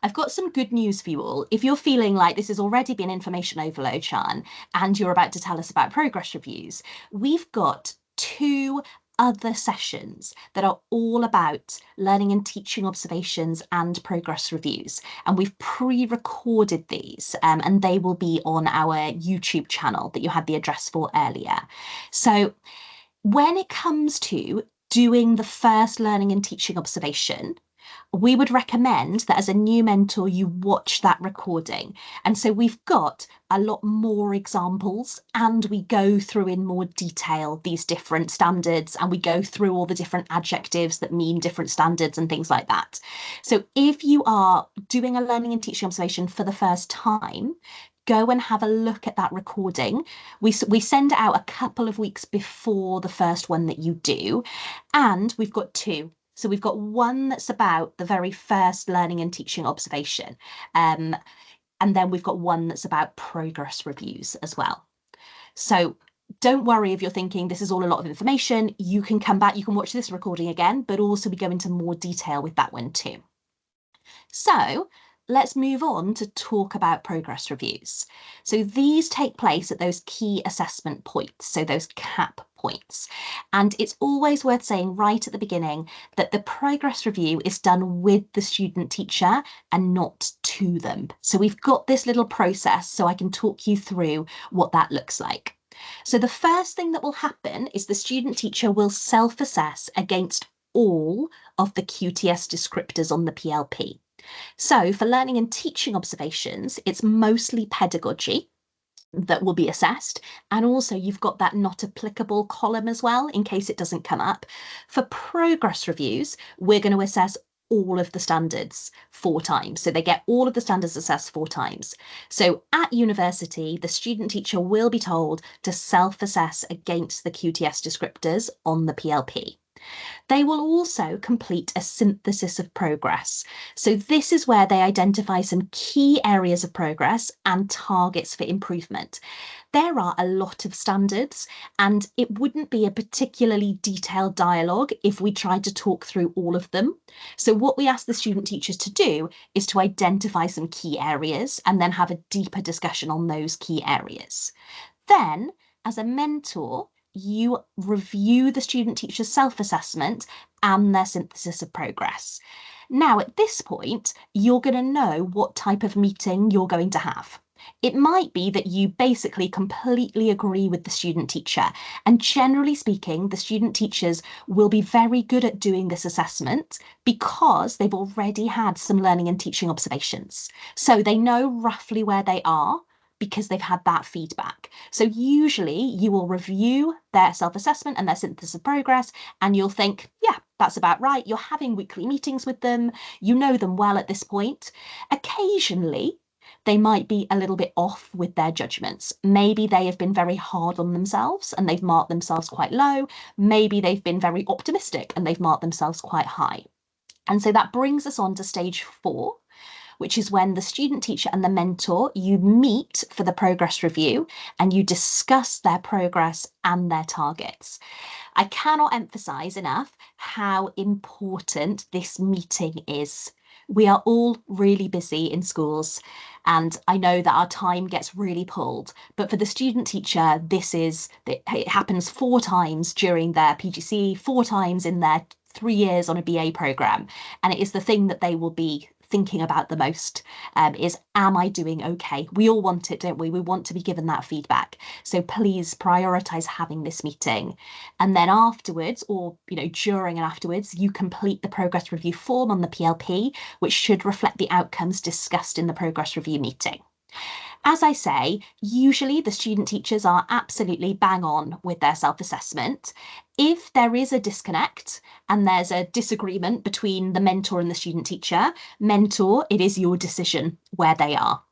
I've got some good news for you all. If you're feeling like this has already been information overload, Sian, and you're about to tell us about progress reviews, we've got 2 other sessions that are all about learning and teaching observations and progress reviews. And we've pre-recorded these and they will be on our YouTube channel that you had the address for earlier. So when it comes to doing the first learning and teaching observation, we would recommend that as a new mentor, you watch that recording. And so we've got a lot more examples and we go through in more detail these different standards and we go through all the different adjectives that mean different standards and things like that. So if you are doing a learning and teaching observation for the first time, go and have a look at that recording. We send it out a couple of weeks before the first one that you do. And we've got 2. So we've got one that's about the very first learning and teaching observation. And then we've got one that's about progress reviews as well. So don't worry if you're thinking this is all a lot of information. You can come back, you can watch this recording again, but also we go into more detail with that one too. So let's move on to talk about progress reviews. So these take place at those key assessment points, so those CAP points. And it's always worth saying right at the beginning that the progress review is done with the student teacher and not to them. So we've got this little process so I can talk you through what that looks like. So the first thing that will happen is the student teacher will self-assess against all of the QTS descriptors on the PLP. So for learning and teaching observations, it's mostly pedagogy that will be assessed. And also you've got that not applicable column as well, in case it doesn't come up. For progress reviews, we're going to assess all of the standards 4 times. So they get all of the standards assessed 4 times. So at university, the student teacher will be told to self-assess against the QTS descriptors on the PLP. They will also complete a synthesis of progress. So this is where they identify some key areas of progress and targets for improvement. There are a lot of standards and it wouldn't be a particularly detailed dialogue if we tried to talk through all of them. So what we ask the student teachers to do is to identify some key areas and then have a deeper discussion on those key areas. Then, as a mentor, you review the student teacher's self-assessment and their synthesis of progress. Now, at this point, you're going to know what type of meeting you're going to have. It might be that you basically completely agree with the student teacher. And generally speaking, the student teachers will be very good at doing this assessment because they've already had some learning and teaching observations. So they know roughly where they are because they've had that feedback. So usually you will review their self-assessment and their synthesis of progress, and you'll think, yeah, that's about right. You're having weekly meetings with them. You know them well at this point. Occasionally, they might be a little bit off with their judgments. Maybe they have been very hard on themselves and they've marked themselves quite low. Maybe they've been very optimistic and they've marked themselves quite high. And so that brings us on to stage 4, which is when the student teacher and the mentor, you meet for the progress review and you discuss their progress and their targets. I cannot emphasize enough how important this meeting is. We are all really busy in schools, and I know that our time gets really pulled, but for the student teacher, it happens 4 times during their PGCE, 4 times in their 3 years on a BA programme, and it is the thing that they will be thinking about the most, is, am I doing okay? We all want it, don't we? We want to be given that feedback. So please prioritise having this meeting. And then afterwards, or during and afterwards, you complete the progress review form on the PLP, which should reflect the outcomes discussed in the progress review meeting. As I say, usually the student teachers are absolutely bang on with their self-assessment. If there is a disconnect and there's a disagreement between the mentor and the student teacher, mentor, it is your decision where they are.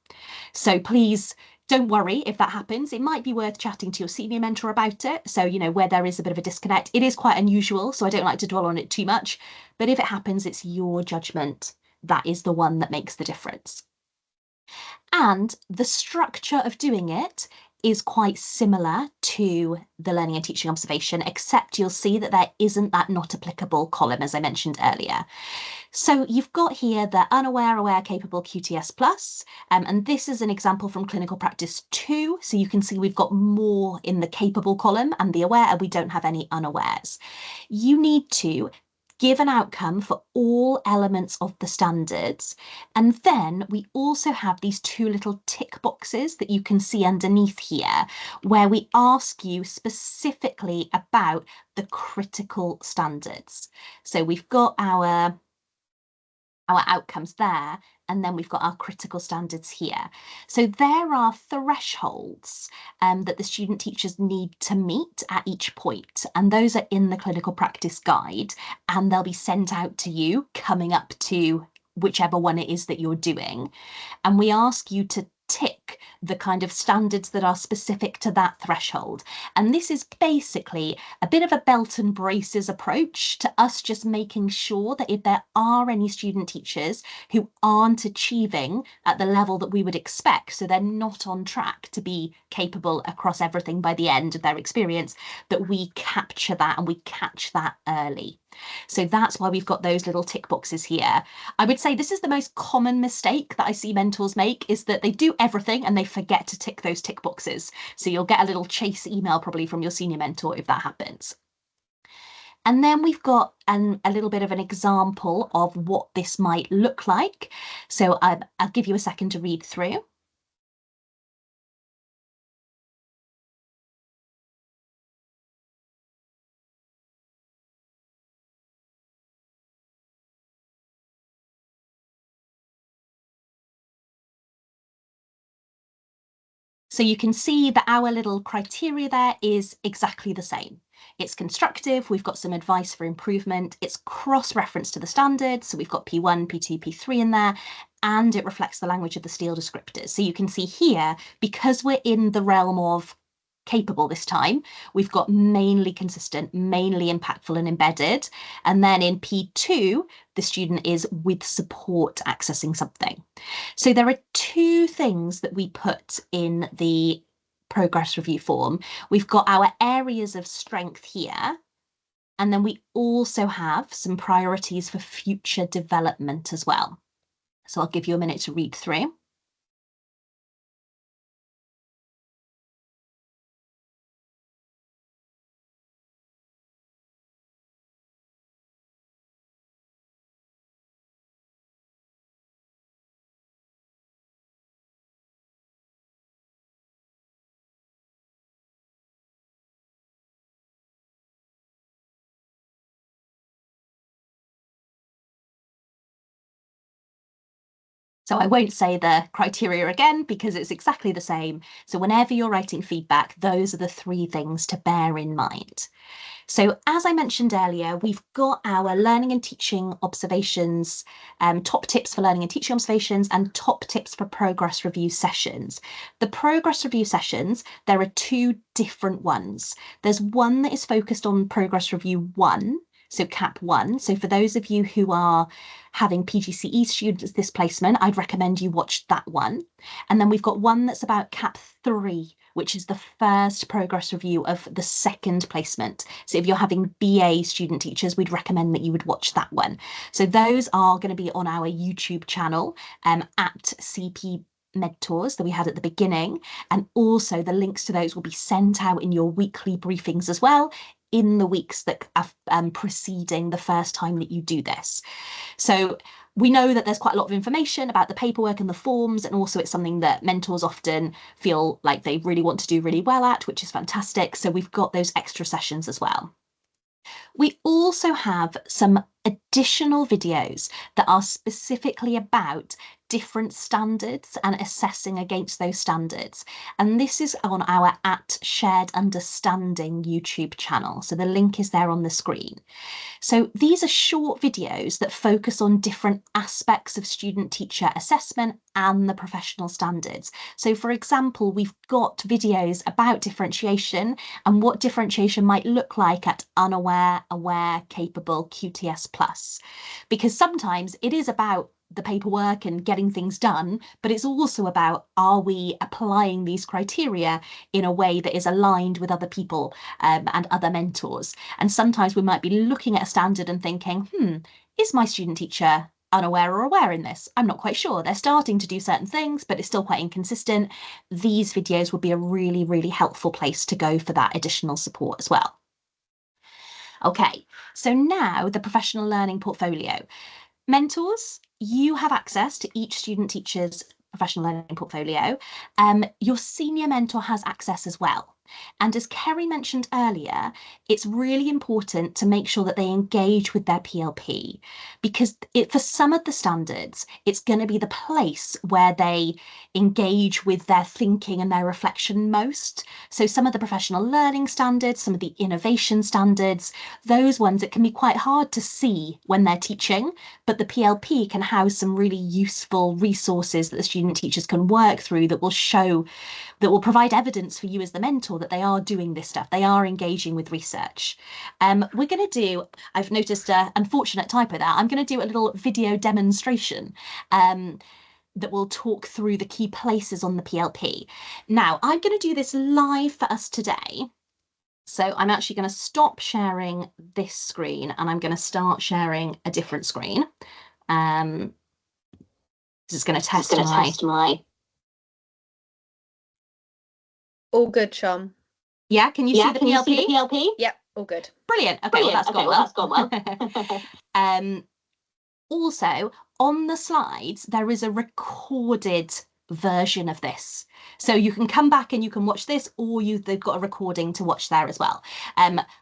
So please don't worry if that happens. It might be worth chatting to your senior mentor about it. So, where there is a bit of a disconnect, it is quite unusual, so I don't like to dwell on it too much. But if it happens, it's your judgment. That is the one that makes the difference. And the structure of doing it is quite similar to the learning and teaching observation, except you'll see that there isn't that not applicable column, as I mentioned earlier. So you've got here the unaware, aware, capable QTS plus, and this is an example from clinical practice 2. So you can see we've got more in the capable column and the aware, and we don't have any unawares. You need to give an outcome for all elements of the standards. And then we also have these 2 little tick boxes that you can see underneath here, where we ask you specifically about the critical standards. So we've got our outcomes there, and then we've got our critical standards here. So there are thresholds that the student teachers need to meet at each point, and those are in the clinical practice guide, and they'll be sent out to you coming up to whichever one it is that you're doing. And we ask you to tick the kind of standards that are specific to that threshold. And this is basically a bit of a belt and braces approach to us just making sure that if there are any student teachers who aren't achieving at the level that we would expect, so they're not on track to be capable across everything by the end of their experience, that we capture that and we catch that early. So that's why we've got those little tick boxes here. I would say this is the most common mistake that I see mentors make, is that they do everything and they forget to tick those tick boxes. So you'll get a little chase email probably from your senior mentor if that happens. And then we've got a little bit of an example of what this might look like. So I'll give you a second to read through. So you can see that our little criteria there is exactly the same. It's constructive, we've got some advice for improvement, it's cross-reference to the standards, so we've got P1, P2, P3 in there, and it reflects the language of the STEEL descriptors. So you can see here, because we're in the realm of capable this time, we've got mainly consistent, mainly impactful and embedded. And then in P2, the student is with support accessing something. So there are 2 things that we put in the progress review form. We've got our areas of strength here, and then we also have some priorities for future development as well. So I'll give you a minute to read through. So I won't say the criteria again because it's exactly the same. So whenever you're writing feedback, those are the 3 things to bear in mind. So as I mentioned earlier, we've got our learning and teaching observations, top tips for learning and teaching observations and top tips for progress review sessions. The progress review sessions, there are 2 different ones. There's one that is focused on progress review 1, so CAP 1. So for those of you who are having PGCE students this placement, I'd recommend you watch that one. And then we've got one that's about CAP 3, which is the first progress review of the 2nd placement. So if you're having BA student teachers, we'd recommend that you would watch that one. So those are going to be on our YouTube channel at CP mentors that we had at the beginning, and also the links to those will be sent out in your weekly briefings as well in the weeks that are preceding the first time that you do this. So we know that there's quite a lot of information about the paperwork and the forms, and also it's something that mentors often feel like they really want to do really well at, which is fantastic. So we've got those extra sessions as well. We also have some additional videos that are specifically about different standards and assessing against those standards. And this is on our @Shared Understanding YouTube channel. So the link is there on the screen. So these are short videos that focus on different aspects of student-teacher assessment and the professional standards. So for example, we've got videos about differentiation and what differentiation might look like at unaware, aware, capable, QTS plus. Because sometimes it is about the paperwork and getting things done, but it's also about, are we applying these criteria in a way that is aligned with other people and other mentors? And sometimes we might be looking at a standard and thinking, is my student teacher unaware or aware in this? I'm not quite sure. They're starting to do certain things, but it's still quite inconsistent. These videos would be a really, really helpful place to go for that additional support as well. Okay, so now the professional learning portfolio. Mentors, you have access to each student teacher's professional learning portfolio. Your senior mentor has access as well. And as Kerry mentioned earlier, it's really important to make sure that they engage with their PLP, because for some of the standards, it's going to be the place where they engage with their thinking and their reflection most. So some of the professional learning standards, some of the innovation standards, those ones, it can be quite hard to see when they're teaching, but the PLP can house some really useful resources that the student teachers can work through that will provide evidence for you as the mentor that they are doing this stuff, they are engaging with research. We're going to do, I've noticed an unfortunate typo there, I'm going to do a little video demonstration that will talk through the key places on the PLP. Now, I'm going to do this live for us today. So I'm actually going to stop sharing this screen and I'm going to start sharing a different screen. This is going to test my... All good, Sham. Yeah, can you see the PLP? Yep, all good. Brilliant. Okay, well, that's gone well. Also, on the slides, there is a recorded version of this. So you can come back and you can watch this, or they've got a recording to watch there as well.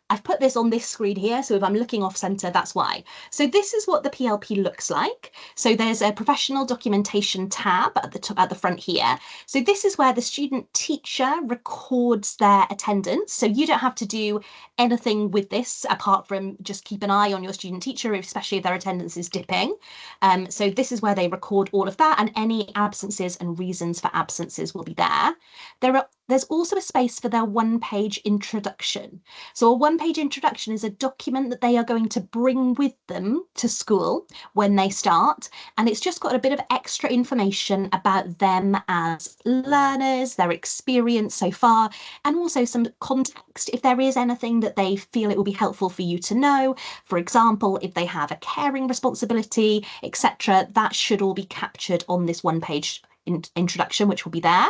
I've put this on this screen here, so if I'm looking off center, that's why. So this is what the PLP looks like. So there's a professional documentation tab at the front here. So this is where the student teacher records their attendance. So you don't have to do anything with this apart from just keep an eye on your student teacher, especially if their attendance is dipping. So this is where they record all of that, and any absences and reasons for absences will be there. There's also a space for their one-page introduction. So a one-page introduction is a document that they are going to bring with them to school when they start, and it's just got a bit of extra information about them as learners, their experience so far, and also some context if there is anything that they feel it will be helpful for you to know. For example, if they have a caring responsibility, etc., that should all be captured on this one-page introduction, which will be there.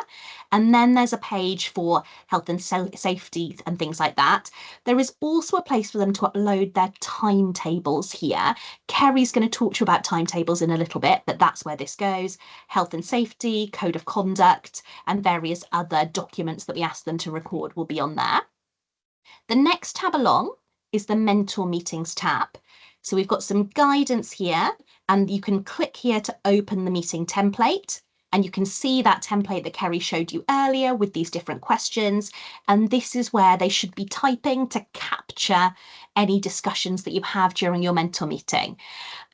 And then there's a page for health and safety and things like that. There is also a place for them to upload their timetables here. Kerry's going to talk to you about timetables in a little bit, but that's where this goes. Health and safety, code of conduct, and various other documents that we ask them to record will be on there. The next tab along is the mentor meetings tab. So we've got some guidance here, and you can click here to open the meeting template. And you can see that template that Kerry showed you earlier with these different questions. And this is where they should be typing to capture any discussions that you have during your mentor meeting.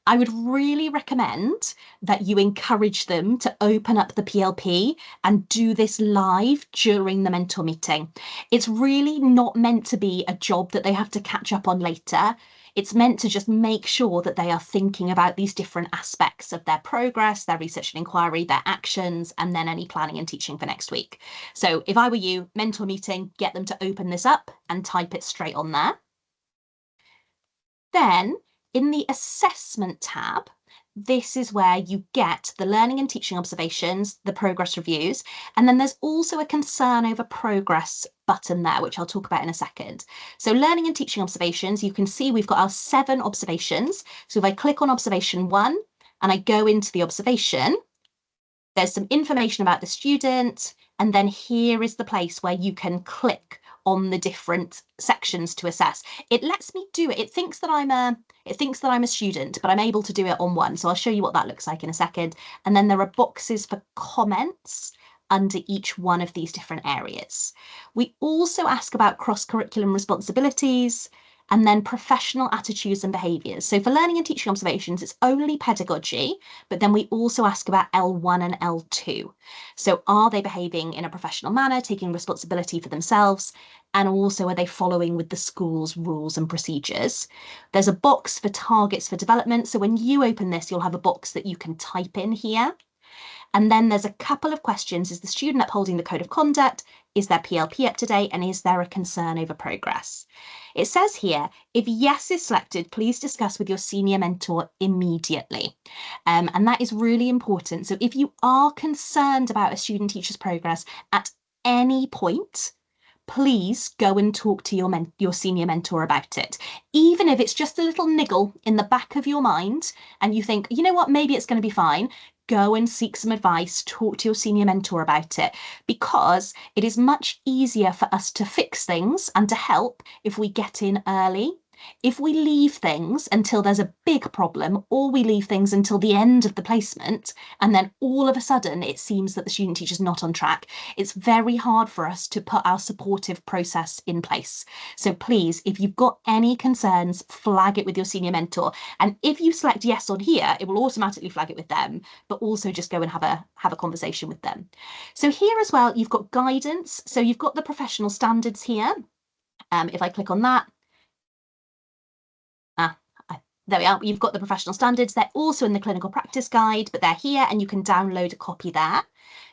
I would really recommend that you encourage them to open up the PLP and do this live during the mentor meeting. It's really not meant to be a job that they have to catch up on later. It's meant to just make sure that they are thinking about these different aspects of their progress, their research and inquiry, their actions, and then any planning and teaching for next week. So if I were you, mentor meeting, get them to open this up and type it straight on there. Then in the assessment tab, this is where you get the learning and teaching observations, the progress reviews, and then there's also a concern over progress button there, which I'll talk about in a second. So learning and teaching observations, you can see we've got our 7 observations. So if I click on observation 1 and I go into the observation, there's some information about the student, and then here is the place where you can click on the different sections to assess. It lets me do it. It thinks that I'm a student, but I'm able to do it on one. So I'll show you what that looks like in a second. And then there are boxes for comments under each one of these different areas. We also ask about cross-curriculum responsibilities, and then professional attitudes and behaviours. So for learning and teaching observations, it's only pedagogy, but then we also ask about L1 and L2. So are they behaving in a professional manner, taking responsibility for themselves? And also, are they following with the school's rules and procedures? There's a box for targets for development. So when you open this, you'll have a box that you can type in here. And then there's a couple of questions. Is the student upholding the code of conduct? Is their PLP up to date? And is there a concern over progress? It says here, if yes is selected, please discuss with your senior mentor immediately. And that is really important. So if you are concerned about a student teacher's progress at any point, please go and talk to your senior mentor about it. Even if it's just a little niggle in the back of your mind and you think, you know what, maybe it's going to be fine, go and seek some advice, talk to your senior mentor about it, because it is much easier for us to fix things and to help if we get in early. If we leave things until there's a big problem, or we leave things until the end of the placement, and then all of a sudden it seems that the student teacher's not on track, it's very hard for us to put our supportive process in place. So please, if you've got any concerns, flag it with your senior mentor. And if you select yes on here, it will automatically flag it with them, but also just go and have a conversation with them. So here as well, you've got guidance. So you've got the professional standards here. If I click on that, there we are. You've got the professional standards. They're also in the clinical practice guide, but they're here and you can download a copy there.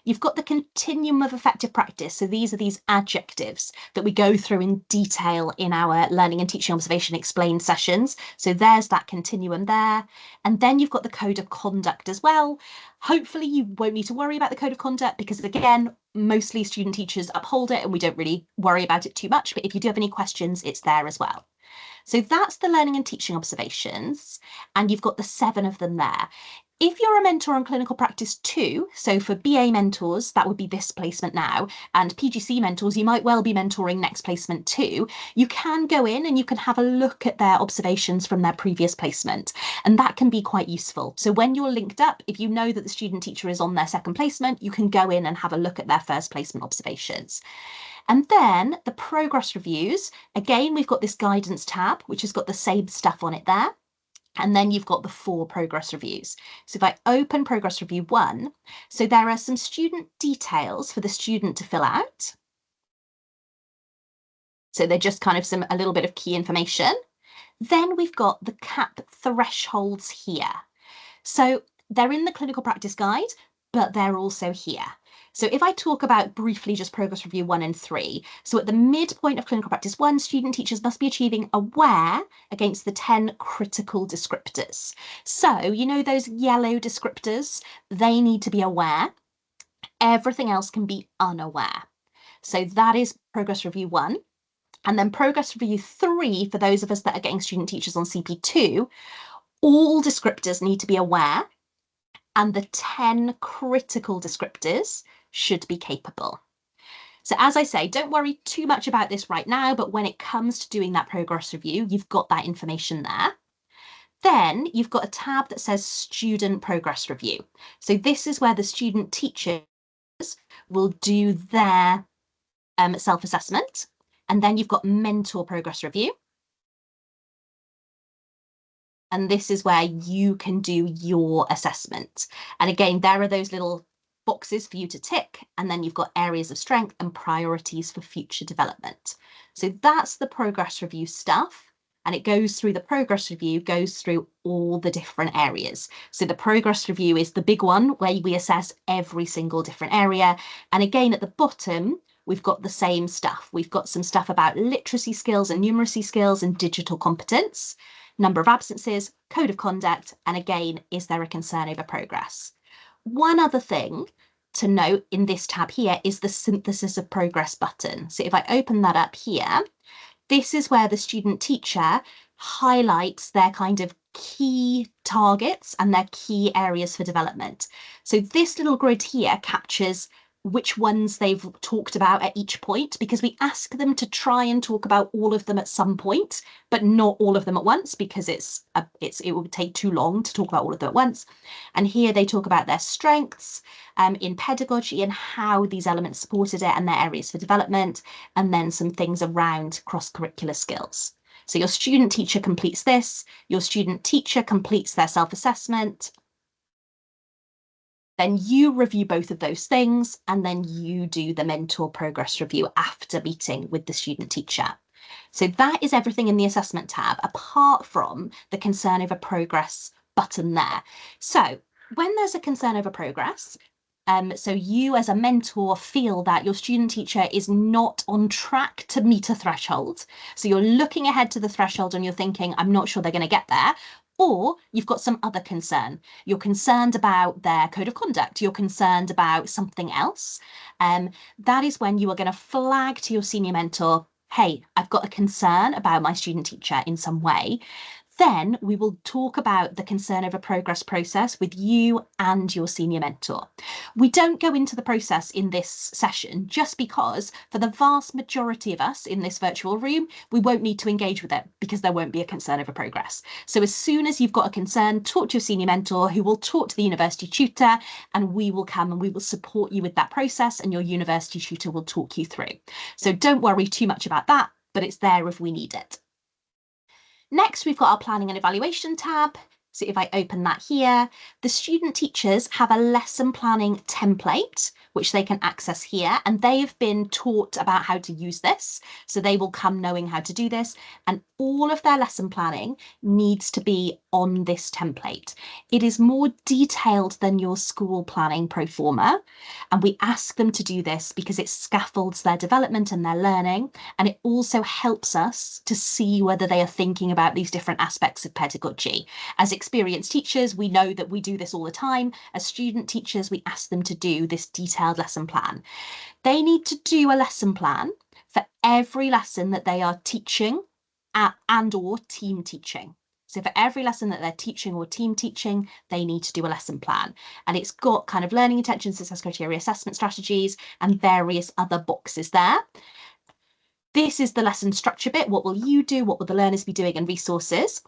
You've got the continuum of effective practice. So these are these adjectives that we go through in detail in our learning and teaching observation explained sessions. So there's that continuum there. And then you've got the code of conduct as well. Hopefully you won't need to worry about the code of conduct because, again, mostly student teachers uphold it and we don't really worry about it too much. But if you do have any questions, it's there as well. So that's the learning and teaching observations, and you've got the 7 of them there. If you're a mentor on clinical practice 2, so for BA mentors, that would be this placement now, and PGC mentors, you might well be mentoring next placement too, you can go in and you can have a look at their observations from their previous placement, and that can be quite useful. So when you're linked up, if you know that the student teacher is on their second placement, you can go in and have a look at their first placement observations. And then the progress reviews, again, we've got this guidance tab, which has got the same stuff on it there. And then you've got the 4 progress reviews. So if I open progress review 1, so there are some student details for the student to fill out. So they're just kind of a little bit of key information. Then we've got the CAP thresholds here. So they're in the clinical practice guide, but they're also here. So if I talk about briefly just progress review 1 and 3, so at the midpoint of clinical practice 1, student teachers must be achieving aware against the 10 critical descriptors. So, you know those yellow descriptors, they need to be aware. Everything else can be unaware. So that is progress review 1. And then progress review 3, for those of us that are getting student teachers on CP2, all descriptors need to be aware, and the 10 critical descriptors should be capable. So as I say, don't worry too much about this right now, but when it comes to doing that progress review, you've got that information there. Then you've got a tab that says student progress review. So this is where the student teachers will do their self-assessment. And then you've got mentor progress review. And this is where you can do your assessment. And again, there are those little boxes for you to tick, and then you've got areas of strength and priorities for future development. So that's the progress review stuff. And it goes through the progress review, goes through all the different areas. So the progress review is the big one where we assess every single different area. And again, at the bottom, we've got the same stuff. We've got some stuff about literacy skills and numeracy skills and digital competence, number of absences, code of conduct, and again, is there a concern over progress? One other thing to note in this tab here is the synthesis of progress button. So if I open that up here, this is where the student teacher highlights their kind of key targets and their key areas for development. So this little grid here captures which ones they've talked about at each point, because we ask them to try and talk about all of them at some point, but not all of them at once, because it would take too long to talk about all of them at once. And here they talk about their strengths in pedagogy and how these elements supported it and their areas for development, and then some things around cross-curricular skills. So your student teacher completes this, your student teacher completes their self-assessment, then you review both of those things, and then you do the mentor progress review after meeting with the student teacher. So that is everything in the assessment tab, apart from the concern over progress button there. So when there's a concern over progress, so you as a mentor feel that your student teacher is not on track to meet a threshold. So you're looking ahead to the threshold and you're thinking, I'm not sure they're going to get there. Or you've got some other concern. You're concerned about their code of conduct. You're concerned about something else. That is when you are going to flag to your senior mentor, hey, I've got a concern about my student teacher in some way. Then we will talk about the concern over progress process with you and your senior mentor. We don't go into the process in this session just because for the vast majority of us in this virtual room, we won't need to engage with it because there won't be a concern over progress. So as soon as you've got a concern, talk to your senior mentor who will talk to the university tutor, and we will come and we will support you with that process, and your university tutor will talk you through. So don't worry too much about that, but it's there if we need it. Next, we've got our planning and evaluation tab. So if I open that here, the student teachers have a lesson planning template, which they can access here, and they've been taught about how to use this. So they will come knowing how to do this, and all of their lesson planning needs to be on this template. It is more detailed than your school planning pro forma, and we ask them to do this because it scaffolds their development and their learning, and it also helps us to see whether they are thinking about these different aspects of pedagogy. As experienced teachers, we know that we do this all the time. As student teachers, we ask them to do this detailed lesson plan. They need to do a lesson plan for every lesson that they are teaching and or team teaching. So for every lesson that they're teaching or team teaching, they need to do a lesson plan. And it's got kind of learning intentions, success criteria, assessment strategies, and various other boxes there. This is the lesson structure bit. What will you do? What will the learners be doing, and resources?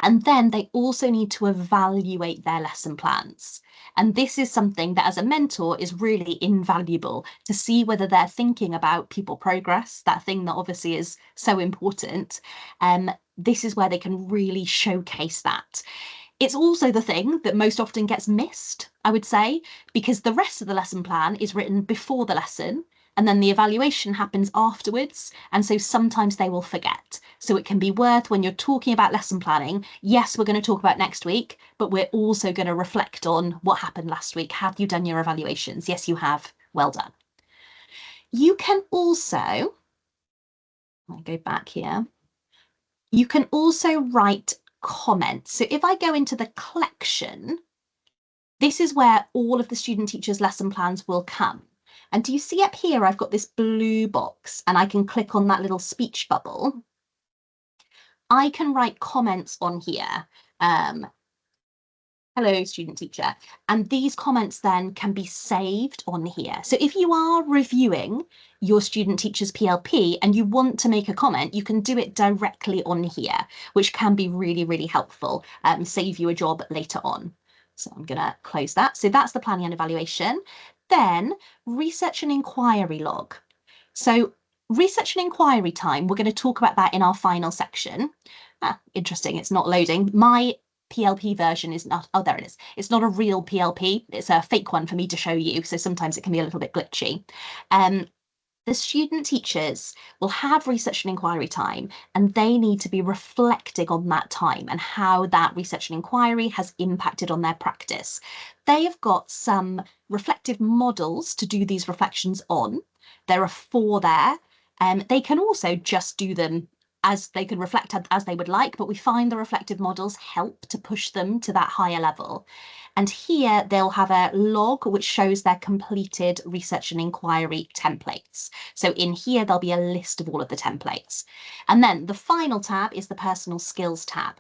And then they also need to evaluate their lesson plans. And this is something that as a mentor is really invaluable to see whether they're thinking about pupil progress, that thing that obviously is so important. This is where they can really showcase that. It's also the thing that most often gets missed, I would say, because the rest of the lesson plan is written before the lesson, and then the evaluation happens afterwards. And so sometimes they will forget. So it can be worth, when you're talking about lesson planning, yes, we're going to talk about next week, but we're also going to reflect on what happened last week. Have you done your evaluations? Yes, you have. Well done. You can also, I'll go back here. You can also write comments. So if I go into the collection, this is where all of the student teachers' lesson plans will come. And do you see up here, I've got this blue box and I can click on that little speech bubble. I can write comments on here. Hello, student teacher. And these comments then can be saved on here. So if you are reviewing your student teacher's PLP and you want to make a comment, you can do it directly on here, which can be really, really helpful, save you a job later on. So I'm going to close that. So that's the planning and evaluation. Then research and inquiry log. So research and inquiry time, we're going to talk about that in our final section. Interesting, it's not loading. My PLP version is not, oh, there it is. It's not a real PLP, it's a fake one for me to show you, so sometimes it can be a little bit glitchy. The student teachers will have research and inquiry time, and they need to be reflecting on that time and how that research and inquiry has impacted on their practice. They have got some reflective models to do these reflections on. There are 4 there. They can also just do them as they can reflect as they would like, but we find the reflective models help to push them to that higher level. And here they'll have a log which shows their completed research and inquiry templates. So in here, there'll be a list of all of the templates. And then the final tab is the personal skills tab.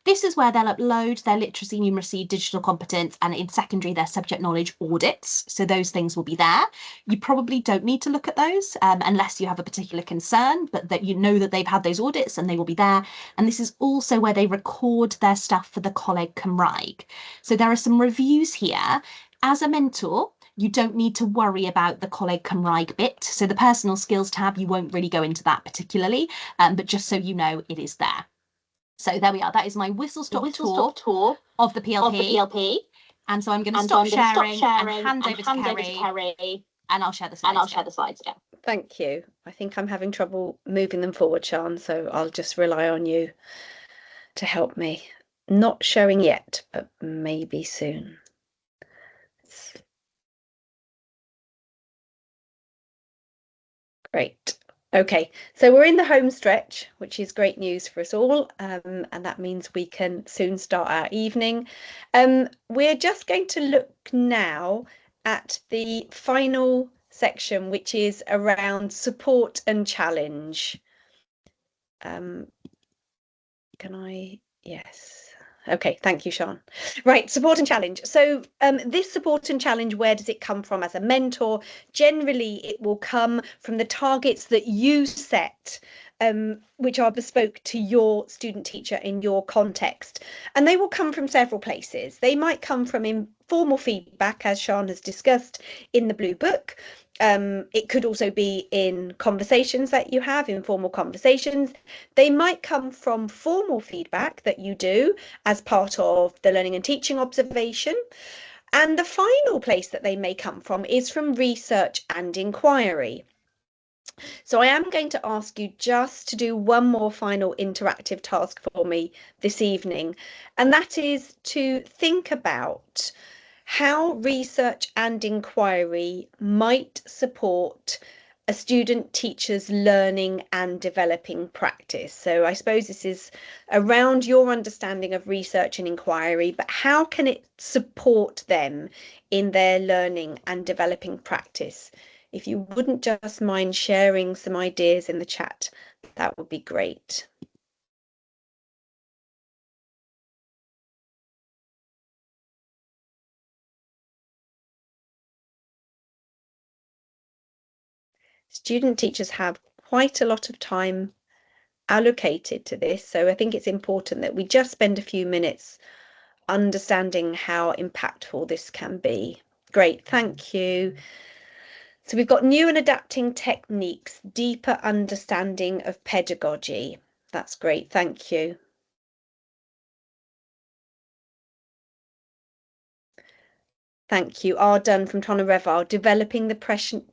This is where they'll upload their literacy, numeracy, digital competence, and in secondary, their subject knowledge audits. So those things will be there. You probably don't need to look at those unless you have a particular concern, but that you know that they've had those audits and they will be there. And this is also where they record their stuff for the Coleg Cymraeg. So there are some reviews here. As a mentor, You don't need to worry about the Coleg Cymraeg bit. So the personal skills tab, you won't really go into that particularly, but just so you know, it is there. So there we are. That is my whistle-stop tour of the PLP. And so I'm going to stop sharing and hand over to Kerry, and I'll share the slides again. Thank you. I think I'm having trouble moving them forward, Sian, so I'll just rely on you to help me. Not showing yet, but maybe soon. Great. Okay, so we're in the home stretch, which is great news for us all, and that means we can soon start our evening. We're just going to look now at the final section, which is around support and challenge. Can I? Yes. Okay, thank you, Sian. Right, support and challenge. So this support and challenge, where does it come from as a mentor? Generally, it will come from the targets that you set, which are bespoke to your student teacher in your context. And they will come from several places. They might come from informal feedback, as Sian has discussed in the Blue Book. It could also be in conversations that you have, informal conversations. They might come from formal feedback that you do as part of the learning and teaching observation. And the final place that they may come from is from research and inquiry. So I am going to ask you just to do one more final interactive task for me this evening, and that is to think about how research and inquiry might support a student teacher's learning and developing practice. So I suppose this is around your understanding of research and inquiry, but how can it support them in their learning and developing practice? If you wouldn't just mind sharing some ideas in the chat, that would be great. Student teachers have quite a lot of time allocated to this, so I think it's important that we just spend a few minutes understanding how impactful this can be. Great, thank you. So we've got new and adapting techniques, deeper understanding of pedagogy. That's great, thank you. Thank you. R. Dunn from Tonnereval, developing the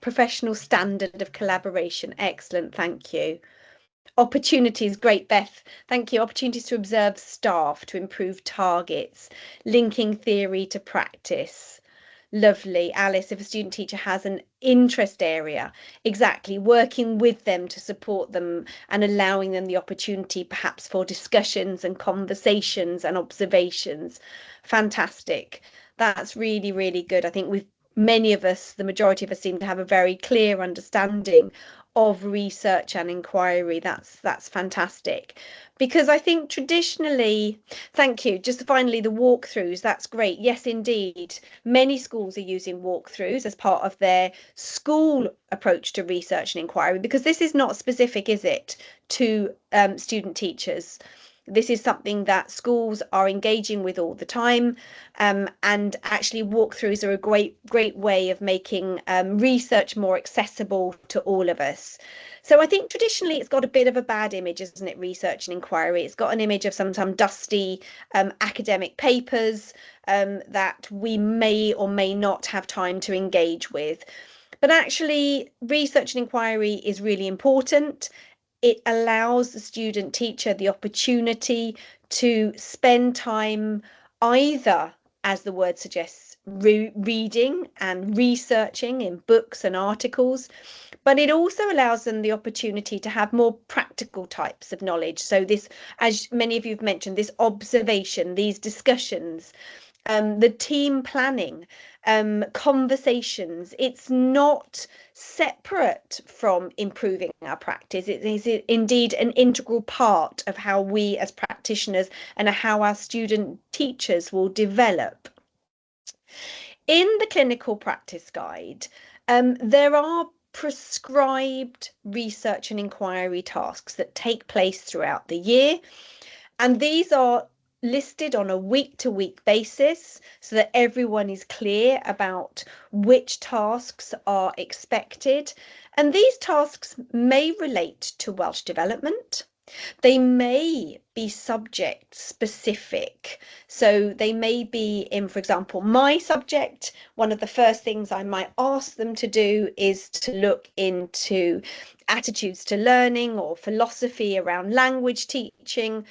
professional standard of collaboration. Excellent, thank you. Opportunities, great, Beth. Thank you. Opportunities to observe staff, to improve targets, linking theory to practice. Lovely. Alice, if a student teacher has an interest area, exactly, working with them to support them and allowing them the opportunity perhaps for discussions and conversations and observations. Fantastic. That's really, really good. I think many of us, the majority of us, seem to have a very clear understanding of research and inquiry. That's fantastic, because I think traditionally, thank you, just finally, the walkthroughs, that's great. Yes, indeed, many schools are using walkthroughs as part of their school approach to research and inquiry, because this is not specific, is it, to student teachers. This is something that schools are engaging with all the time, and actually walkthroughs are a great way of making research more accessible to all of us. So I think traditionally it's got a bit of a bad image, isn't it, research and inquiry? It's got an image of some dusty academic papers that we may or may not have time to engage with. But actually, research and inquiry is really important. It allows the student teacher the opportunity to spend time either, as the word suggests, reading and researching in books and articles, but it also allows them the opportunity to have more practical types of knowledge. So this, as many of you have mentioned, this observation, these discussions, the team planning, conversations, it's not separate from improving our practice. It is indeed an integral part of how we as practitioners and how our student teachers will develop. In the clinical practice guide, there are prescribed research and inquiry tasks that take place throughout the year, and these are listed on a week-to-week basis so that everyone is clear about which tasks are expected. And these tasks may relate to Welsh development. They may be subject specific. So they may be in, for example, my subject. One of the first things I might ask them to do is to look into attitudes to learning or philosophy around language teaching.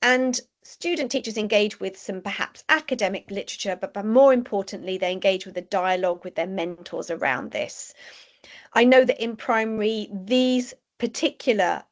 And student teachers engage with some perhaps academic literature, but more importantly, they engage with a dialogue with their mentors around this. I know that in primary, these particular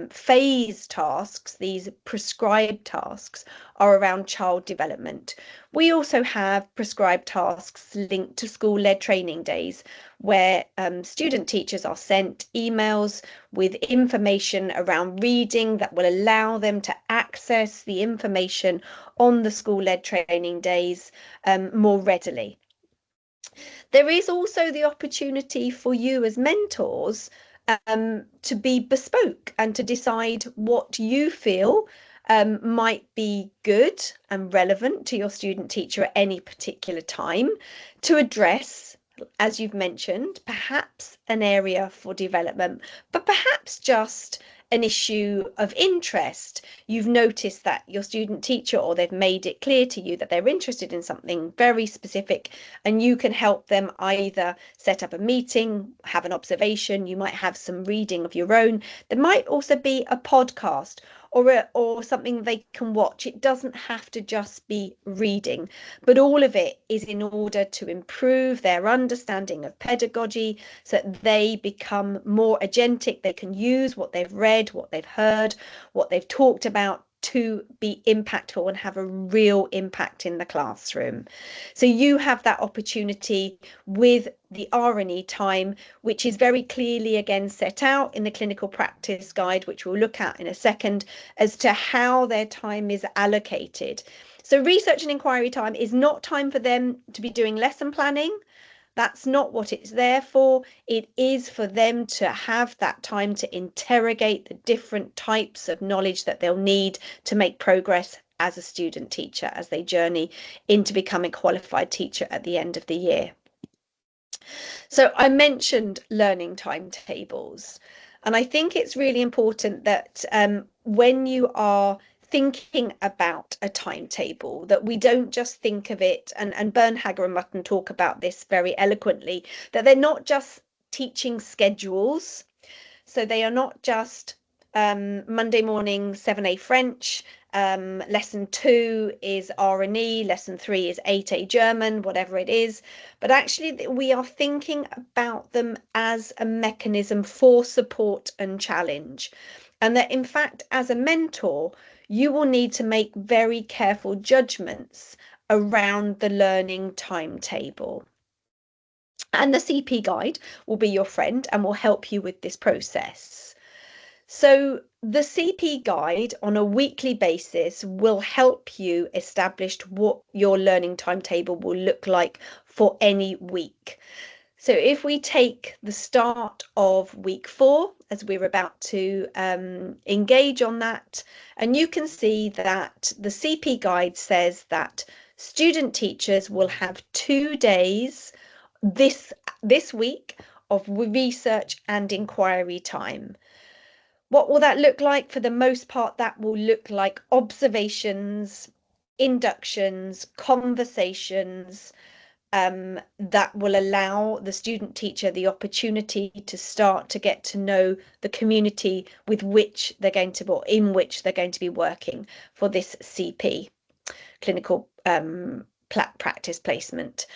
phase tasks, these prescribed tasks, are around child development. We also have prescribed tasks linked to school-led training days, where student teachers are sent emails with information around reading that will allow them to access the information on the school-led training days more readily. There is also the opportunity for you as mentors to be bespoke and to decide what you feel might be good and relevant to your student teacher at any particular time to address, as you've mentioned, perhaps an area for development, but perhaps just an issue of interest. You've noticed that your student teacher, or they've made it clear to you that they're interested in something very specific, and you can help them either set up a meeting, have an observation, you might have some reading of your own. There might also be a podcast or something they can watch. It doesn't have to just be reading, but all of it is in order to improve their understanding of pedagogy so that they become more agentic. They can use what they've read, what they've heard, what they've talked about to be impactful and have a real impact in the classroom. So you have that opportunity with the R&E time, which is very clearly again set out in the clinical practice guide, which we'll look at in a second, as to how their time is allocated. So research and inquiry time is not time for them to be doing lesson planning. That's not what it's there for. It is for them to have that time to interrogate the different types of knowledge that they'll need to make progress as a student teacher as they journey into becoming a qualified teacher at the end of the year. So I mentioned learning timetables, and I think it's really important that when you are thinking about a timetable, that we don't just think of it, and Bernhager and Mutton talk about this very eloquently, that they're not just teaching schedules. So they are not just Monday morning 7A French, lesson 2 is R&E, lesson 3 is 8A German, whatever it is, but actually we are thinking about them as a mechanism for support and challenge. And that in fact, as a mentor, you will need to make very careful judgments around the learning timetable. And the CP guide will be your friend and will help you with this process. So the CP guide on a weekly basis will help you establish what your learning timetable will look like for any week. So if we take the start of week 4, as we're about to engage on that, and you can see that the CP guide says that student teachers will have 2 days this week of research and inquiry time. What will that look like? For the most part, that will look like observations, inductions, conversations, that will allow the student teacher the opportunity to start to get to know the community with which they're going to, or in which they're going to be working for this CP, clinical practice placement.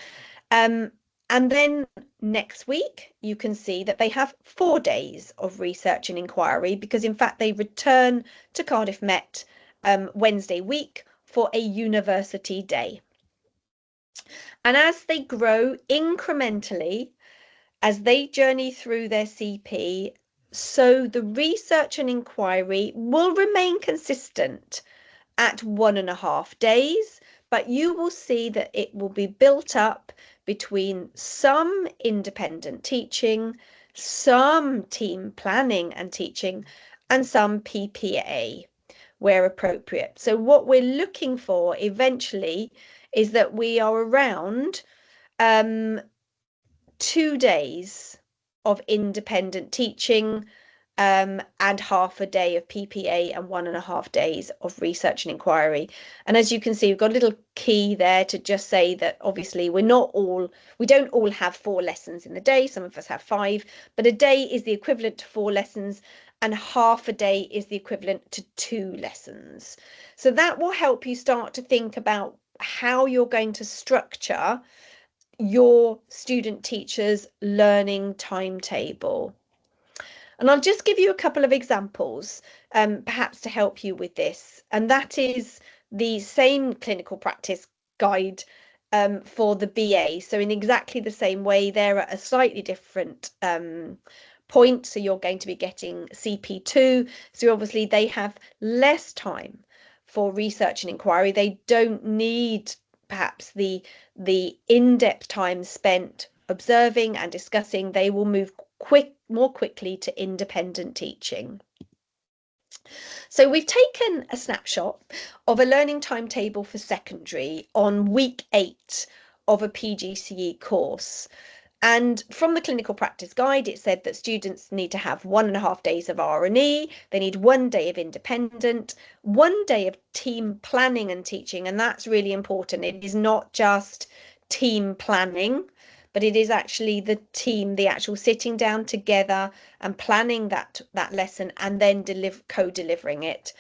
And then next week, you can see that they have 4 days of research and inquiry, because in fact they return to Cardiff Met Wednesday week for a university day. And as they grow incrementally, as they journey through their CP, so the research and inquiry will remain consistent at 1.5 days, but you will see that it will be built up between some independent teaching, some team planning and teaching, and some PPA, where appropriate. So what we're looking for eventually is that we are around 2 days of independent teaching, and half a day of PPA and 1.5 days of research and inquiry. And as you can see, we've got a little key there to just say that obviously we don't all have 4 lessons in the day. Some of us have 5, but a day is the equivalent to 4 lessons, and half a day is the equivalent to 2 lessons. So that will help you start to think about how you're going to structure your student teacher's learning timetable. And I'll just give you a couple of examples, perhaps to help you with this. And that is the same clinical practice guide for the BA. So in exactly the same way, they're at a slightly different point. So you're going to be getting CP2. So obviously they have less time for research and inquiry. They don't need perhaps the in-depth time spent observing and discussing. They will move more quickly to independent teaching. So we've taken a snapshot of a learning timetable for secondary on week 8 of a PGCE course. And from the clinical practice guide, it said that students need to have 1.5 days of R&E, they need 1 day of independent, 1 day of team planning and teaching. And that's really important. It is not just team planning, but it is actually the team, the actual sitting down together and planning that lesson and then co-delivering it.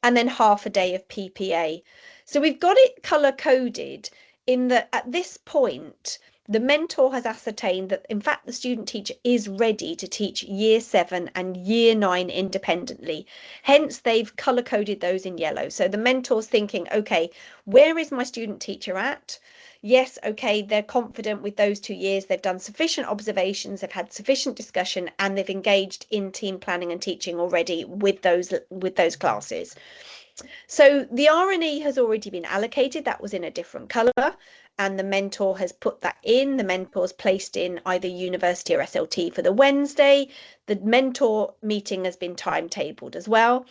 And then half a day of PPA. So we've got it color coded in that at this point, the mentor has ascertained that in fact the student teacher is ready to teach year 7 and year 9 independently. Hence they've color coded those in yellow. So the mentor's thinking, okay, where is my student teacher at? Yes, okay, they're confident with those 2 years. They've done sufficient observations, they've had sufficient discussion, and they've engaged in team planning and teaching already with those classes. So the R&E has already been allocated. That was in a different colour, and the mentor has put that in. The mentor's placed in either university or SLT for the Wednesday. The mentor meeting has been timetabled as well.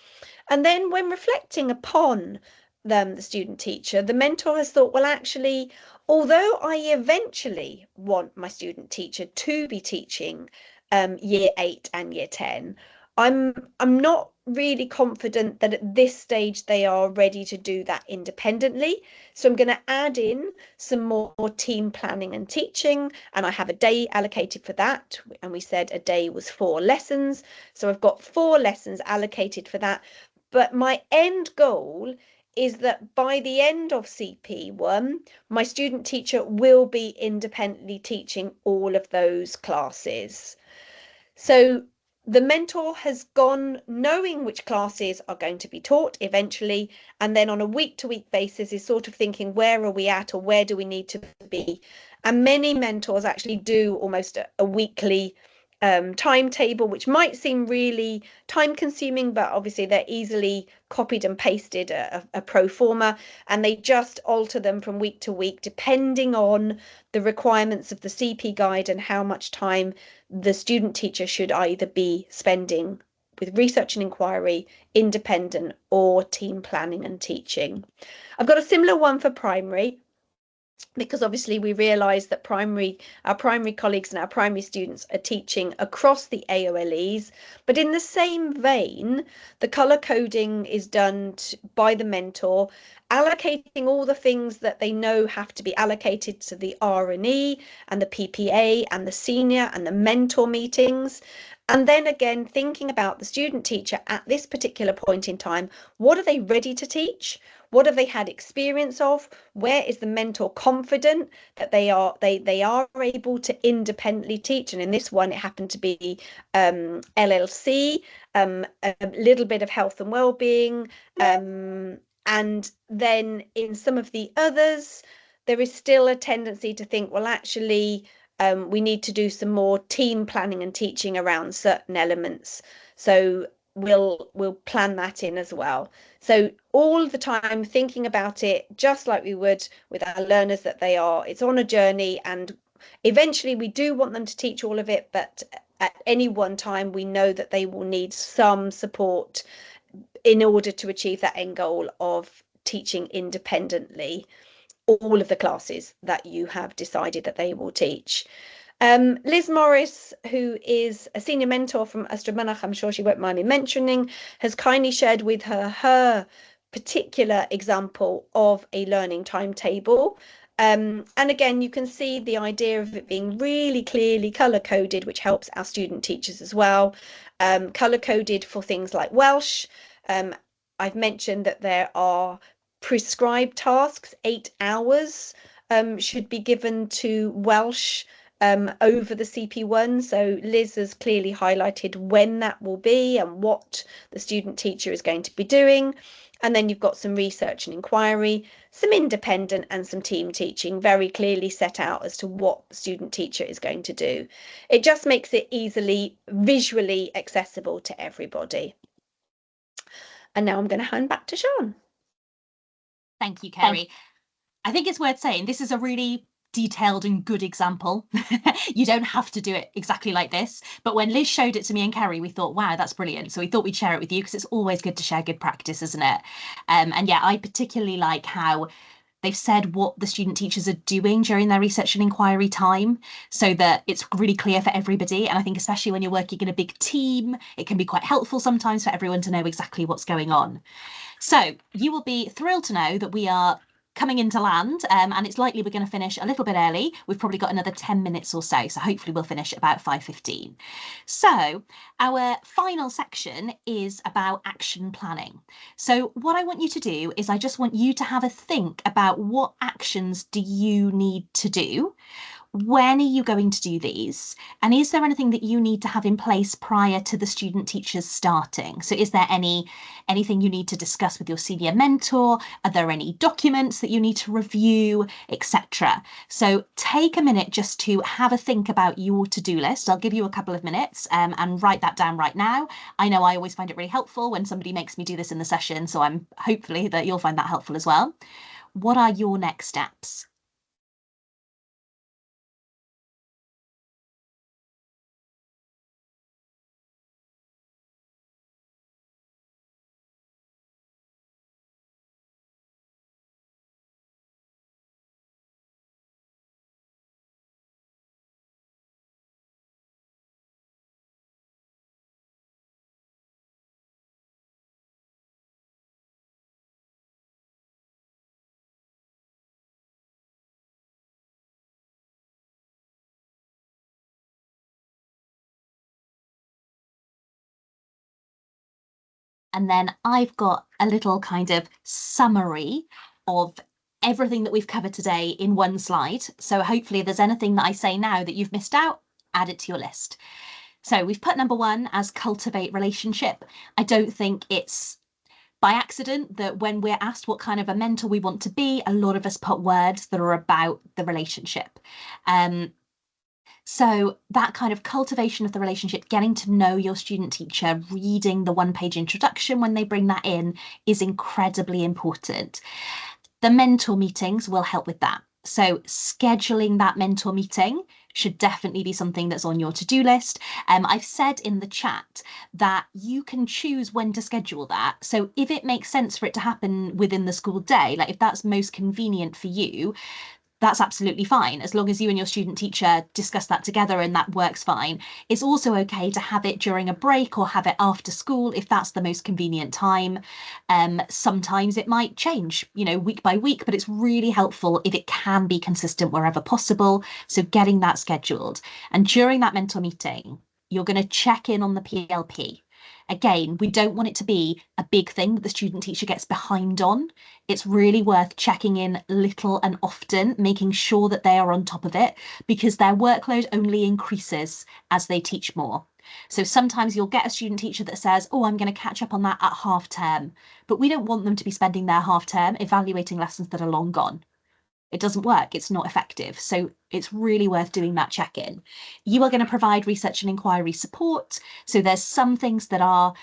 And then when reflecting upon the student teacher, the mentor has thought, well, actually, although I eventually want my student teacher to be teaching year 8 and year 10, I'm not really confident that at this stage they are ready to do that independently. So I'm going to add in some more team planning and teaching, and I have a day allocated for that. And we said a day was 4 lessons. So I've got 4 lessons allocated for that. But my end goal is that by the end of CP1, my student teacher will be independently teaching all of those classes. So the mentor has gone knowing which classes are going to be taught eventually, and then on a week-to-week basis is sort of thinking, where are we at or where do we need to be? And many mentors actually do almost a weekly timetable, which might seem really time consuming, but obviously they're easily copied and pasted a pro forma, and they just alter them from week to week depending on the requirements of the CP guide and how much time the student teacher should either be spending with research and inquiry, independent, or team planning and teaching. I've got a similar one for primary, because obviously we realise that our primary colleagues and our primary students are teaching across the AOLEs, but in the same vein, the colour coding is done by the mentor, allocating all the things that they know have to be allocated to the R&E and the PPA and the senior and the mentor meetings. And then again, thinking about the student teacher at this particular point in time, what are they ready to teach? What have they had experience of? Where is the mentor confident that they are able to independently teach? And in this one, it happened to be LLC, a little bit of health and well-being. And then in some of the others, there is still a tendency to think, well, actually, we need to do some more team planning and teaching around certain elements. So we'll plan that in as well. So all the time thinking about it, just like we would with our learners, that it's on a journey, and eventually we do want them to teach all of it, but at any one time we know that they will need some support in order to achieve that end goal of teaching independently all of the classes that you have decided that they will teach. Liz Morris, who is a senior mentor from Ystrad Mynach, I'm sure she won't mind me mentioning, has kindly shared with her particular example of a learning timetable. And again, you can see the idea of it being really clearly color coded, which helps our student teachers as well. Color coded for things like Welsh. I've mentioned that there are prescribed tasks, 8 hours should be given to Welsh over the CP1. So Liz has clearly highlighted when that will be and what the student teacher is going to be doing. And then you've got some research and inquiry, some independent and some team teaching, very clearly set out as to what the student teacher is going to do. It just makes it easily visually accessible to everybody. And now I'm going to hand back to Sian. Thank you, Kerry. I think it's worth saying this is a really detailed and good example. You don't have to do it exactly like this, but when Liz showed it to me and Kerry, we thought, wow, that's brilliant. So we thought we'd share it with you because it's always good to share good practice, isn't it? And yeah, I particularly like how they've said what the student teachers are doing during their research and inquiry time so that it's really clear for everybody. And I think especially when you're working in a big team, it can be quite helpful sometimes for everyone to know exactly what's going on. So you will be thrilled to know that we are coming into land, and it's likely we're going to finish a little bit early. We've probably got another 10 minutes or so, so hopefully we'll finish at about 5:15. So our final section is about action planning. So what I want you to do is I just want you to have a think about what actions do you need to do? When are you going to do these? And is there anything that you need to have in place prior to the student teachers starting? So is there anything you need to discuss with your senior mentor? Are there any documents that you need to review, etc.? So take a minute just to have a think about your to-do list. I'll give you a couple of minutes and write that down right now. I know I always find it really helpful when somebody makes me do this in the session, so I'm hopefully that you'll find that helpful as well. What are your next steps? And then I've got a little kind of summary of everything that we've covered today in one slide. So hopefully if there's anything that I say now that you've missed out, add it to your list. So we've put number 1 as cultivate relationship. I don't think it's by accident that when we're asked what kind of a mentor we want to be, a lot of us put words that are about the relationship. So that kind of cultivation of the relationship, getting to know your student teacher, reading the 1-page introduction when they bring that in is incredibly important. The mentor meetings will help with that. So scheduling that mentor meeting should definitely be something that's on your to-do list. I've said in the chat that you can choose when to schedule that. So if it makes sense for it to happen within the school day, like if that's most convenient for you, that's absolutely fine, as long as you and your student teacher discuss that together and that works fine. It's also okay to have it during a break or have it after school if that's the most convenient time. Sometimes it might change, week by week, but it's really helpful if it can be consistent wherever possible. So getting that scheduled. And during that mentor meeting, you're going to check in on the PLP. Again, we don't want it to be a big thing that the student teacher gets behind on. It's really worth checking in little and often, making sure that they are on top of it, because their workload only increases as they teach more. So sometimes you'll get a student teacher that says, oh, I'm going to catch up on that at half term, but we don't want them to be spending their half term evaluating lessons that are long gone. It doesn't work, it's not effective. So it's really worth doing that check-in. You are going to provide research and inquiry support. So there's some things that are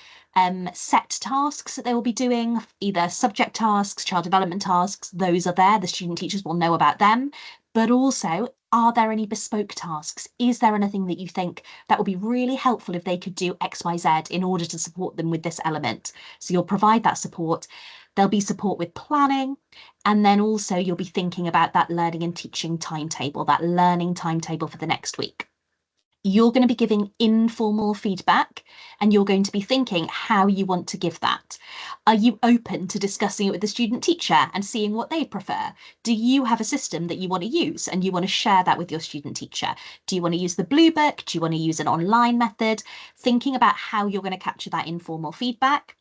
set tasks that they will be doing, either subject tasks, child development tasks, those are there. The student teachers will know about them. But also Are there any bespoke tasks? Is there anything that you think that would be really helpful if they could do X, Y, Z in order to support them with this element? So you'll provide that support. There'll be support with planning. And then also you'll be thinking about that learning and teaching timetable, that learning timetable for the next week. You're going to be giving informal feedback and you're going to be thinking how you want to give that. Are you open to discussing it with the student teacher and seeing what they prefer? Do you have a system that you want to use and you want to share that with your student teacher? Do you want to use the Blue Book? Do you want to use an online method? Thinking about how you're going to capture that informal feedback.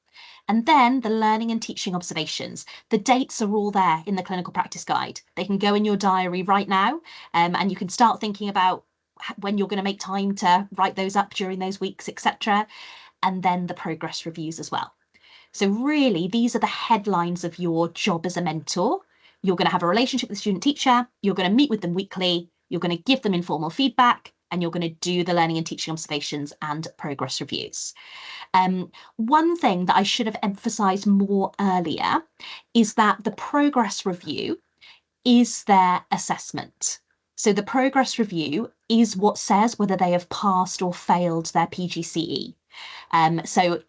And then the learning and teaching observations. The dates are all there in the clinical practice guide. They can go in your diary right now, and you can start thinking about when you're going to make time to write those up during those weeks, etc. And then the progress reviews as well. So really, these are the headlines of your job as a mentor. You're going to have a relationship with the student teacher, you're going to meet with them weekly, you're going to give them informal feedback, and you're going to do the learning and teaching observations and progress reviews. One thing that I should have emphasised more earlier is that the progress review is their assessment. So the progress review is what says whether they have passed or failed their PGCE. So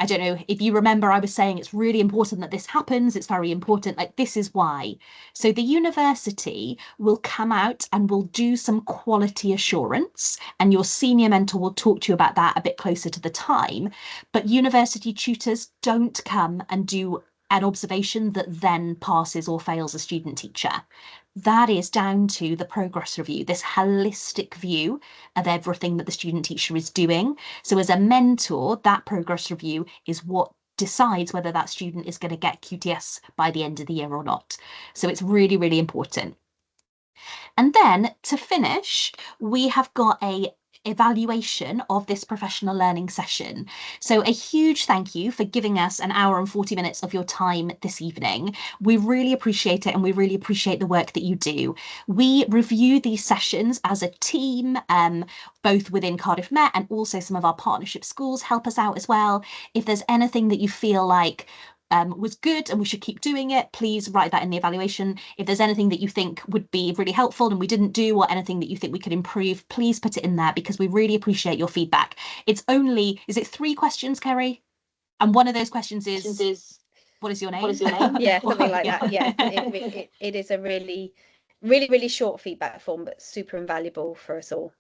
I don't know if you remember, I was saying it's really important that this happens. It's very important, like this is why. So the university will come out and will do some quality assurance, and your senior mentor will talk to you about that a bit closer to the time. But university tutors don't come and do an observation that then passes or fails a student teacher. That is down to the progress review, this holistic view of everything that the student teacher is doing. So as a mentor, that progress review is what decides whether that student is going to get QTS by the end of the year or not. So it's really, really important. And then to finish, we have got a evaluation of this professional learning session. So a huge thank you for giving us an hour and 40 minutes of your time this evening. We really appreciate it, and we really appreciate the work that you do. We review these sessions as a team, both within Cardiff Met, and also some of our partnership schools help us out as well. If there's anything that you feel like was good and we should keep doing it, please write that in the evaluation. If there's anything that you think would be really helpful and we didn't do, or anything that you think we could improve, please put it in there, because we really appreciate your feedback. It's only, is it 3 questions, Kerry? And one of those questions is what is your name? What is your name? Yeah, something like that. Yeah, it is a really, really short feedback form, but super invaluable for us all.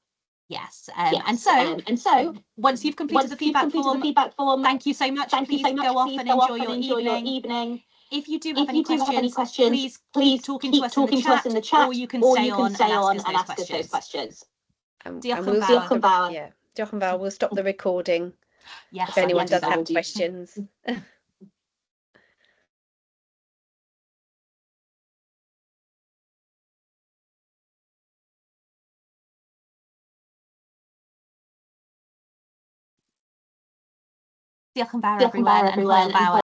Yes, and so once you've completed the feedback form, thank you so much. Please go off and enjoy your evening. If you do have any questions, please talking to us in the chat, or you can stay on and ask us those questions. Diolch yn fawr. Yeah, diolch yn fawr. We'll stop the recording. Yes, if anyone does have questions. Diolch yn fawr everyone, and hwyl fawr.